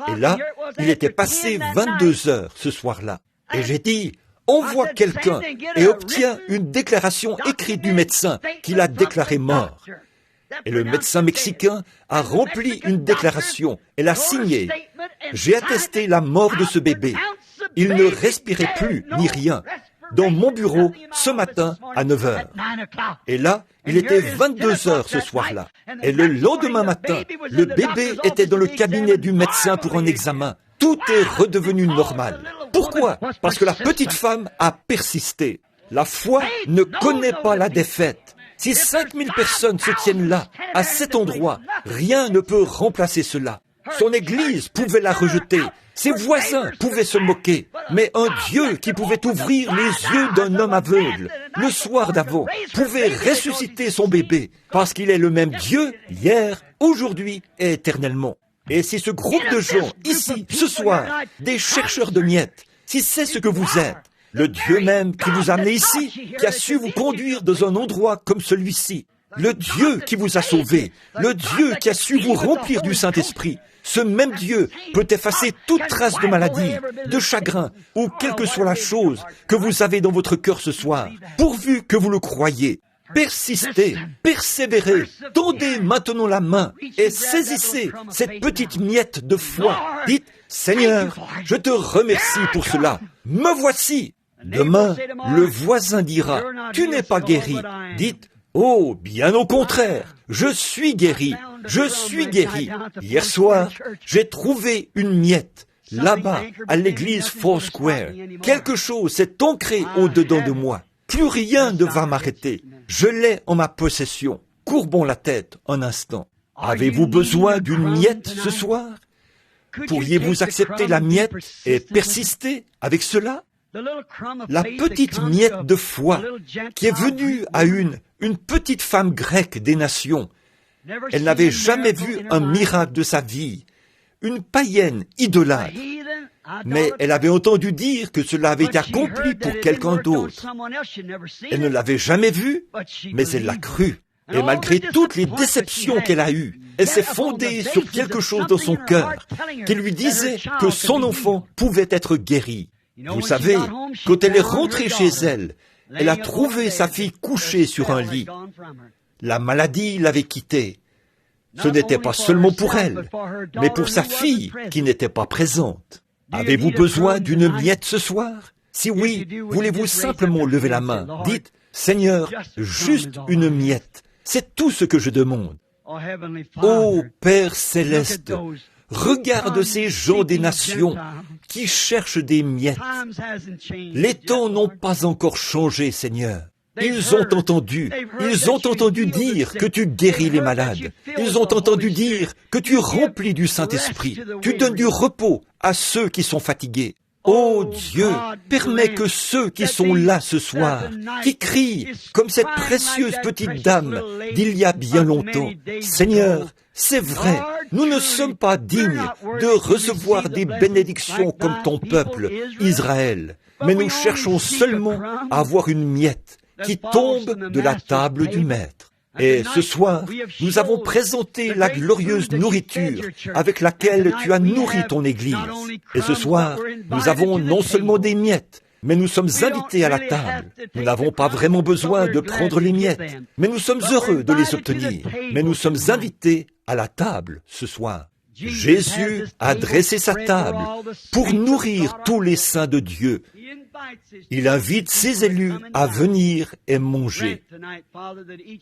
Et là, il était passé 22 heures ce soir-là. Et j'ai dit, envoie quelqu'un et obtient une déclaration écrite du médecin qui l'a déclaré mort. Et le médecin mexicain a rempli une déclaration et l'a signée. J'ai attesté la mort de ce bébé. Il ne respirait plus ni rien. Dans mon bureau, ce matin, à 9 heures. Et là, il était 22 heures ce soir-là. Et le lendemain matin, le bébé était dans le cabinet du médecin pour un examen. Tout est redevenu normal. Pourquoi? Parce que la petite femme a persisté. La foi ne connaît pas la défaite. Si 5000 personnes se tiennent là, à cet endroit, rien ne peut remplacer cela. Son église pouvait la rejeter. Ses voisins pouvaient se moquer, mais un Dieu qui pouvait ouvrir les yeux d'un homme aveugle le soir d'avant pouvait ressusciter son bébé, parce qu'il est le même Dieu hier, aujourd'hui et éternellement. Et si ce groupe de gens, ici, ce soir, des chercheurs de miettes, si c'est ce que vous êtes, le Dieu même qui vous a amené ici, qui a su vous conduire dans un endroit comme celui-ci, le Dieu qui vous a sauvé, le Dieu qui a su vous remplir du Saint-Esprit, ce même Dieu peut effacer toute trace de maladie, de chagrin, ou quelle que soit la chose que vous avez dans votre cœur ce soir, pourvu que vous le croyez. Persistez, persévérez, tendez maintenant la main et saisissez cette petite miette de foi. Dites, Seigneur, je te remercie pour cela. Me voici. Demain, le voisin dira, tu n'es pas guéri. Dites, oh, bien au contraire, je suis guéri, je suis guéri. Hier soir, j'ai trouvé une miette, là-bas, à l'église Foursquare. Quelque chose s'est ancré au-dedans de moi. Plus rien ne va m'arrêter. Je l'ai en ma possession. Courbons la tête un instant. Avez-vous besoin d'une miette ce soir? Pourriez-vous accepter la miette et persister avec cela? La petite miette de foi qui est venue à une petite femme grecque des nations. Elle n'avait jamais vu un miracle de sa vie, une païenne idolâtre. Mais elle avait entendu dire que cela avait été accompli pour quelqu'un d'autre. Elle ne l'avait jamais vu, mais elle l'a cru. Et malgré toutes les déceptions qu'elle a eues, elle s'est fondée sur quelque chose dans son cœur qui lui disait que son enfant pouvait être guéri. Vous savez, quand elle est rentrée chez elle, elle a trouvé sa fille couchée sur un lit. La maladie l'avait quittée. Ce n'était pas seulement pour elle, mais pour sa fille qui n'était pas présente. Avez-vous besoin d'une miette ce soir? Si oui, voulez-vous simplement lever la main? Dites, Seigneur, juste une miette. C'est tout ce que je demande. Ô Père céleste, regarde ces gens des nations qui cherchent des miettes. Les temps n'ont pas encore changé, Seigneur. Ils ont entendu dire que tu guéris les malades. Ils ont entendu dire que tu remplis du Saint-Esprit. Tu donnes du repos à ceux qui sont fatigués. Ô Dieu, permets que ceux qui sont là ce soir, qui crient comme cette précieuse petite dame d'il y a bien longtemps, Seigneur, c'est vrai, nous ne sommes pas dignes de recevoir des bénédictions comme ton peuple, Israël, mais nous cherchons seulement à avoir une miette qui tombe de la table du Maître. Et ce soir, nous avons présenté la glorieuse nourriture avec laquelle tu as nourri ton Église. Et ce soir, nous avons non seulement des miettes, mais nous sommes invités à la table. Nous n'avons pas vraiment besoin de prendre les miettes, mais nous sommes heureux de les obtenir. Mais nous sommes invités à la table ce soir. Jésus a dressé sa table pour nourrir tous les saints de Dieu. Il invite ses élus à venir et manger.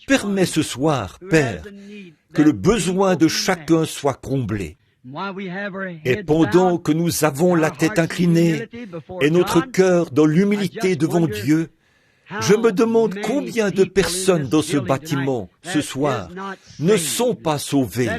Permets ce soir, Père, que le besoin de chacun soit comblé. Et pendant que nous avons la tête inclinée et notre cœur dans l'humilité devant Dieu, je me demande combien de personnes dans ce bâtiment, ce soir, ne sont pas sauvées.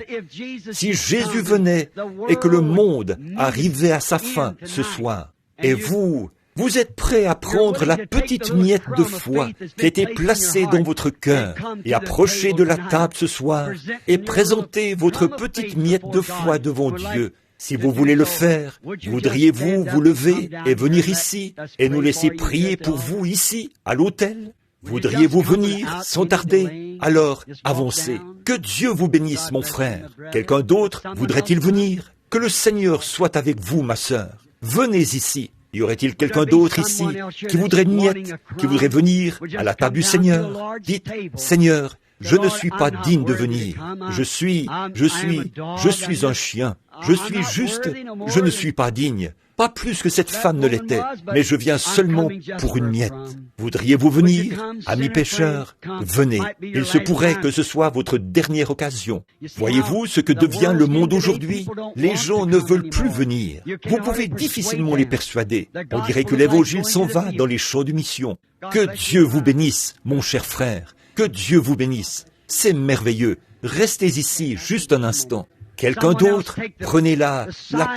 Si Jésus venait et que le monde arrivait à sa fin ce soir, et vous êtes prêts à prendre la petite miette de foi qui a été placée dans votre cœur et approcher de la table ce soir et présenter votre petite miette de foi devant Dieu. Si vous voulez le faire, voudriez-vous vous lever et venir ici et nous laisser prier pour vous ici, à l'autel? Voudriez-vous venir sans tarder? Alors, avancez. Que Dieu vous bénisse, mon frère. Quelqu'un d'autre voudrait-il venir? Que le Seigneur soit avec vous, ma sœur. Venez ici. Y aurait-il quelqu'un d'autre ici qui voudrait une miette, qui voudrait venir à la table du Seigneur? Dites, Seigneur, je ne suis pas digne de venir. Je suis un chien. Je suis juste, je ne suis pas digne. Pas plus que cette femme ne l'était, mais je viens seulement pour une miette. Voudriez-vous venir, amis pécheurs? Venez. Il se pourrait que ce soit votre dernière occasion. Voyez-vous ce que devient le monde aujourd'hui? Les gens ne veulent plus venir. Vous pouvez difficilement les persuader. On dirait que l'évangile s'en va dans les champs de mission. Que Dieu vous bénisse, mon cher frère. Que Dieu vous bénisse. C'est merveilleux. Restez ici juste un instant. Quelqu'un d'autre, prenez la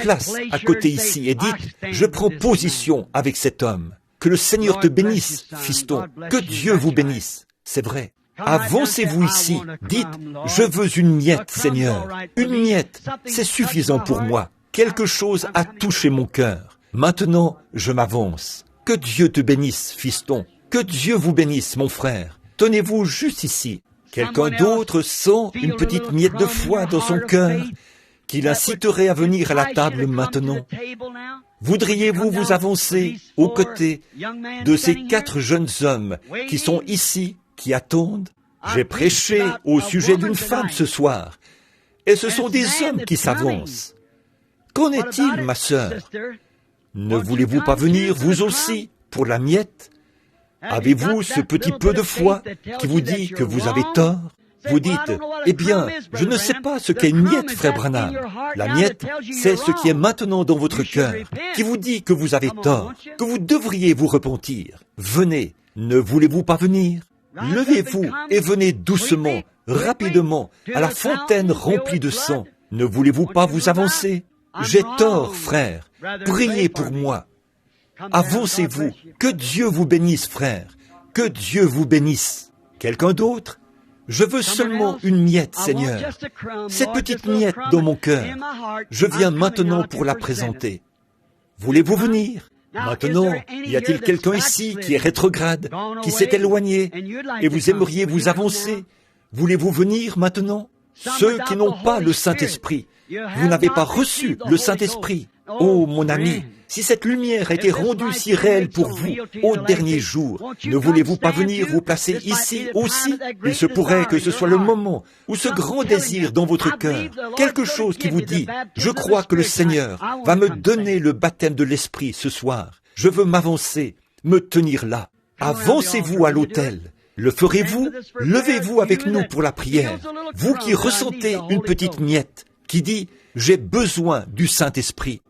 place à côté ici et dites, je prends position avec cet homme. Que le Seigneur te bénisse, fiston. Que Dieu vous bénisse. C'est vrai. Avancez-vous ici. Dites, je veux une miette, Seigneur. Une miette, c'est suffisant pour moi. Quelque chose a touché mon cœur. Maintenant, je m'avance. Que Dieu te bénisse, fiston. Que Dieu vous bénisse, mon frère. Tenez-vous juste ici. Quelqu'un d'autre sent une petite miette de foi dans son cœur qui l'inciterait à venir à la table maintenant. Voudriez-vous vous avancer aux côtés de ces 4 jeunes hommes qui sont ici, qui attendent? J'ai prêché au sujet d'une femme ce soir, et ce sont des hommes qui s'avancent. Qu'en est-il, ma sœur? Ne voulez-vous pas venir, vous aussi, pour la miette? Avez-vous ce petit peu de foi qui vous dit que vous avez tort? Vous dites, eh bien, je ne sais pas ce qu'est une miette, frère Branham. La miette, c'est ce qui est maintenant dans votre cœur, qui vous dit que vous avez tort, que vous devriez vous repentir. Venez, ne voulez-vous pas venir? Levez-vous et venez doucement, rapidement, à la fontaine remplie de sang. Ne voulez-vous pas vous avancer? J'ai tort, frère. Priez pour moi. Avancez-vous. Que Dieu vous bénisse, frère. Que Dieu vous bénisse. Quelqu'un d'autre? Je veux seulement une miette, Seigneur. Cette petite miette dans mon cœur. Je viens maintenant pour la présenter. Voulez-vous venir? Maintenant, y a-t-il quelqu'un ici qui est rétrograde, qui s'est éloigné, et vous aimeriez vous avancer? Voulez-vous venir maintenant? Ceux qui n'ont pas le Saint-Esprit. Vous n'avez pas reçu le Saint-Esprit. Oh, mon ami, si cette lumière était rendue si réelle pour vous au dernier jour, ne voulez-vous pas venir vous placer ici aussi? Il se pourrait que ce soit le moment où ce grand désir dans votre cœur, quelque chose qui vous dit, je crois que le Seigneur va me donner le baptême de l'Esprit ce soir. Je veux m'avancer, me tenir là. Avancez-vous à l'autel. Le ferez-vous? Levez-vous avec nous pour la prière. Vous qui ressentez une petite miette, qui dit, j'ai besoin du Saint-Esprit.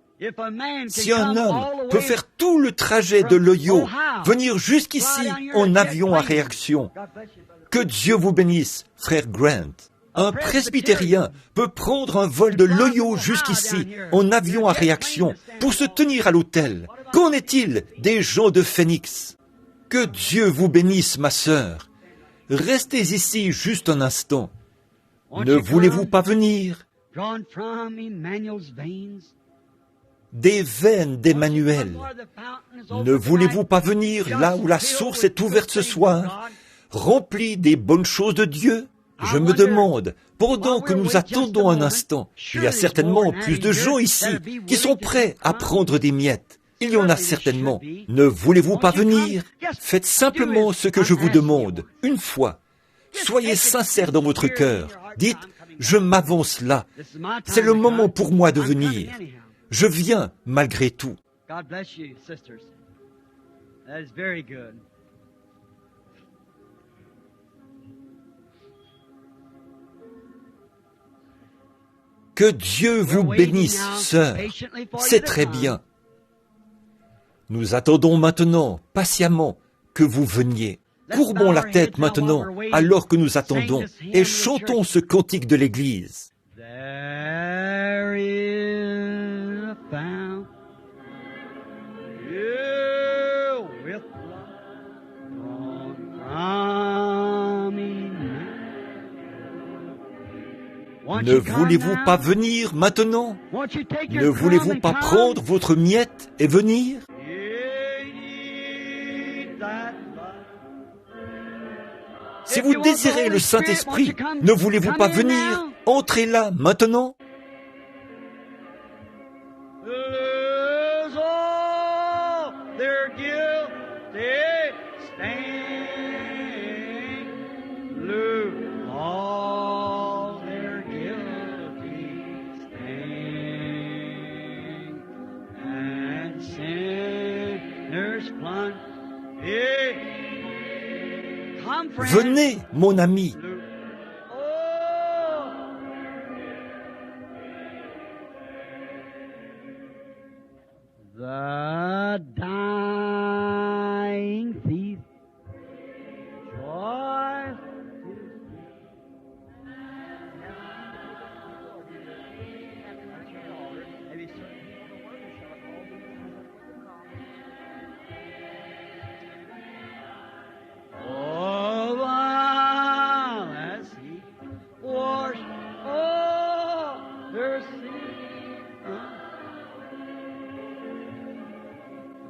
Si un homme peut faire tout le trajet de l'Ohio, venir jusqu'ici en avion à réaction, que Dieu vous bénisse, frère Grant. Un presbytérien peut prendre un vol de l'Ohio jusqu'ici en avion à réaction pour se tenir à l'autel. Qu'en est-il des gens de Phoenix? Que Dieu vous bénisse, ma sœur. Restez ici juste un instant. Ne voulez-vous pas venir? Des veines d'Emmanuel. Ne voulez-vous pas venir là où la source est ouverte ce soir, remplie des bonnes choses de Dieu? Je me demande, pendant que nous attendons un instant, il y a certainement plus de gens ici qui sont prêts à prendre des miettes. Il y en a certainement. Ne voulez-vous pas venir? Faites simplement ce que je vous demande, une fois. Soyez sincères dans votre cœur. Dites, je m'avance là. C'est le moment pour moi de venir. Je viens malgré tout. God bless you, sisters. That is very good. Que Dieu vous bénisse, sœur. C'est très bien. Nous attendons maintenant, patiemment, que vous veniez. Courbons la tête maintenant, alors que nous attendons, et chantons ce cantique de l'Église. There is a fountain filled with blood from Emmanuel. Ne voulez-vous pas venir maintenant? Ne voulez-vous pas prendre votre miette et venir? Si vous désirez le Saint-Esprit, ne voulez-vous pas venir? Entrez là maintenant. Lose all their guilty stain. Lose all their guilty stain. And sinners plunge. Come, friends. Venez, mon ami. The dying thief, joy.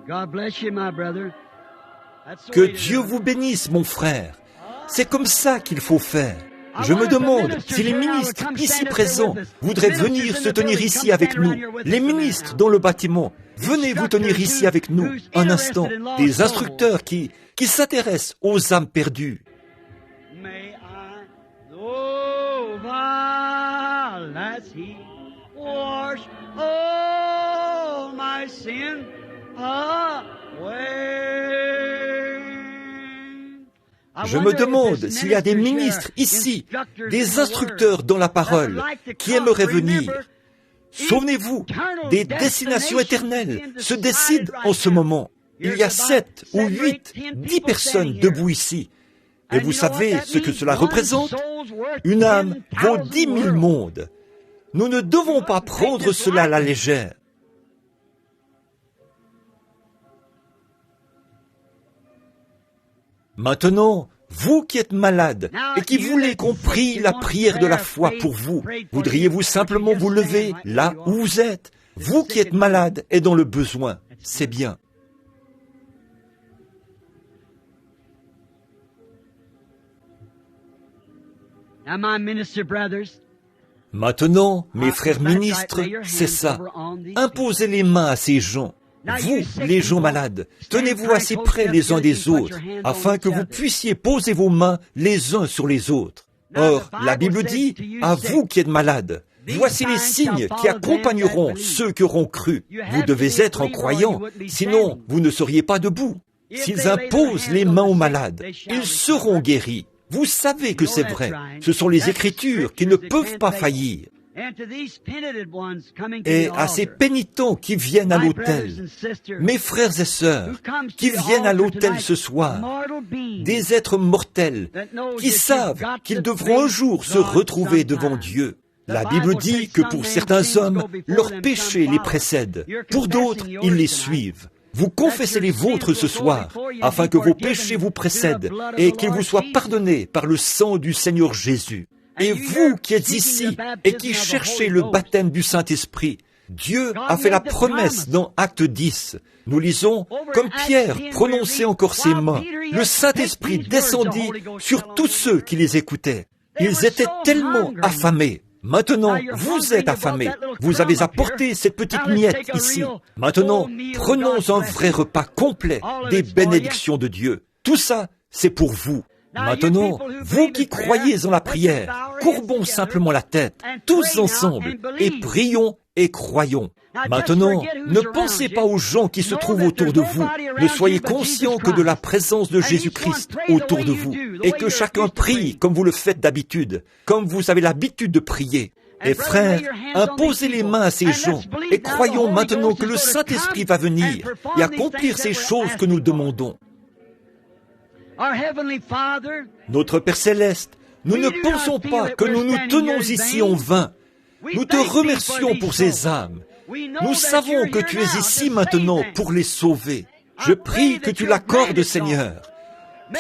God bless you, my brother. That's the Que way to Dieu do it. vous bénisse, mon frère. C'est comme ça qu'il faut faire. Je me demande si les ministres ici présents voudraient venir se tenir ici avec nous. Les ministres dans le bâtiment, venez vous tenir ici avec nous un instant. Des instructeurs qui s'intéressent aux âmes perdues. May I, oh, while as he washed all my sin away. Je me demande s'il y a des ministres ici, des instructeurs dans la parole, qui aimeraient venir. Souvenez-vous, des destinations éternelles se décident en ce moment. Il y a 7 ou 8, 10 personnes debout ici. Et vous savez ce que cela représente? Une âme vaut 10 000 mondes. Nous ne devons pas prendre cela à la légère. Maintenant, vous qui êtes malade et qui voulez qu'on prie la prière de la foi pour vous, voudriez-vous simplement vous lever là où vous êtes? Vous qui êtes malade et dans le besoin, c'est bien. Now, my minister brothers, Maintenant, mes frères ministres, c'est ça. Imposez les mains à ces gens. Vous, les gens malades, tenez-vous assez près les uns des autres, afin que vous puissiez poser vos mains les uns sur les autres. Or, la Bible dit, à vous qui êtes malades, voici les signes qui accompagneront ceux qui auront cru. Vous devez être un croyant, sinon vous ne seriez pas debout. S'ils imposent les mains aux malades, ils seront guéris. Vous savez que c'est vrai. Ce sont les Écritures qui ne peuvent pas faillir. Et à ces pénitents qui viennent à l'autel, mes frères et sœurs, qui viennent à l'autel ce soir, des êtres mortels qui savent qu'ils devront un jour se retrouver devant Dieu. La Bible dit que pour certains hommes, leurs péchés les précèdent. Pour d'autres, ils les suivent. Vous confessez les vôtres ce soir, afin que vos péchés vous précèdent et qu'ils vous soient pardonnés par le sang du Seigneur Jésus. Et vous qui êtes ici et qui cherchez le baptême du Saint-Esprit, Dieu a fait la promesse dans Acte 10. Nous lisons, comme Pierre prononçait encore ses mains, le Saint-Esprit descendit sur tous ceux qui les écoutaient. Ils étaient tellement affamés. Maintenant, vous êtes affamés. Vous avez apporté cette petite miette ici. Maintenant, prenons un vrai repas complet des bénédictions de Dieu. Tout ça, c'est pour vous. Maintenant, vous qui croyez en la prière, courbons simplement la tête, tous ensemble, et prions et croyons. Maintenant, ne pensez pas aux gens qui se trouvent autour de vous. Ne soyez conscients que de la présence de Jésus-Christ autour de vous, et que chacun prie comme vous le faites d'habitude, comme vous avez l'habitude de prier. Et frères, imposez les mains à ces gens, et croyons maintenant que le Saint-Esprit va venir et accomplir ces choses que nous demandons. Notre Père Céleste, nous ne pensons pas que nous nous tenons ici en vain. Nous te remercions pour ces âmes. Nous savons que tu es ici maintenant pour les sauver. Je prie que tu l'accordes, Seigneur.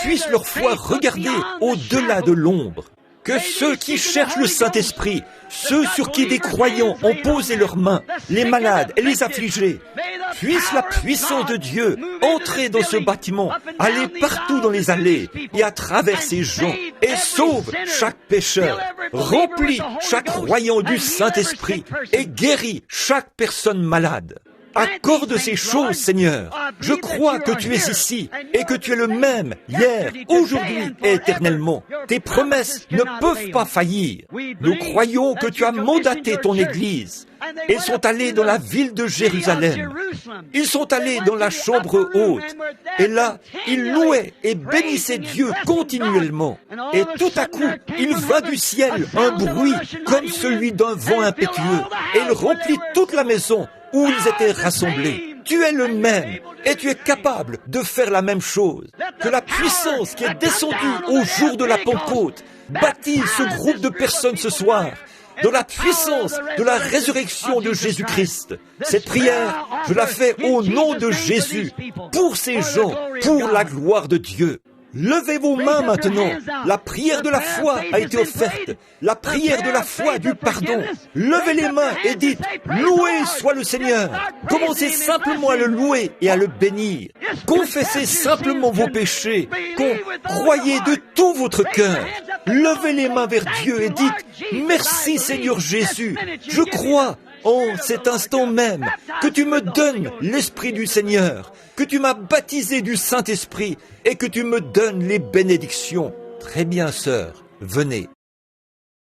Puisse leur foi regarder au-delà de l'ombre. Que ceux qui cherchent le Saint-Esprit, ceux sur qui des croyants ont posé leurs mains, les malades et les affligés, puisse la puissance de Dieu entrer dans ce bâtiment, aller partout dans les allées et à travers ces gens, et sauve chaque pécheur, remplit chaque croyant du Saint-Esprit et guérit chaque personne malade. Accorde ces choses, Seigneur. Je crois que tu es ici et que tu es le même hier, aujourd'hui et éternellement. Tes promesses ne peuvent pas faillir. Nous croyons que tu as mandaté ton Église. Ils sont allés dans la ville de Jérusalem. Ils sont allés dans la chambre haute. Et là, ils louaient et bénissaient Dieu continuellement. Et tout à coup, il vint du ciel un bruit comme celui d'un vent impétueux. Et il remplit toute la maison où ils étaient rassemblés. Tu es le même et tu es capable de faire la même chose. Que la puissance qui est descendue au jour de la Pentecôte bâtisse ce groupe de personnes ce soir dans la puissance de la résurrection de Jésus-Christ. Cette prière, je la fais au nom de Jésus, pour ces gens, pour la gloire de Dieu. Levez vos mains maintenant. La prière de la foi a été offerte. La prière de la foi du pardon. Levez les mains et dites, loué soit le Seigneur. Commencez simplement à le louer et à le bénir. Confessez simplement vos péchés. Croyez de tout votre cœur. Levez les mains vers Dieu et dites, merci Seigneur Jésus. Je crois en cet instant même que tu me donnes l'Esprit du Seigneur, que tu m'as baptisé du Saint-Esprit et que tu me donnes les bénédictions. Très bien, sœur, venez.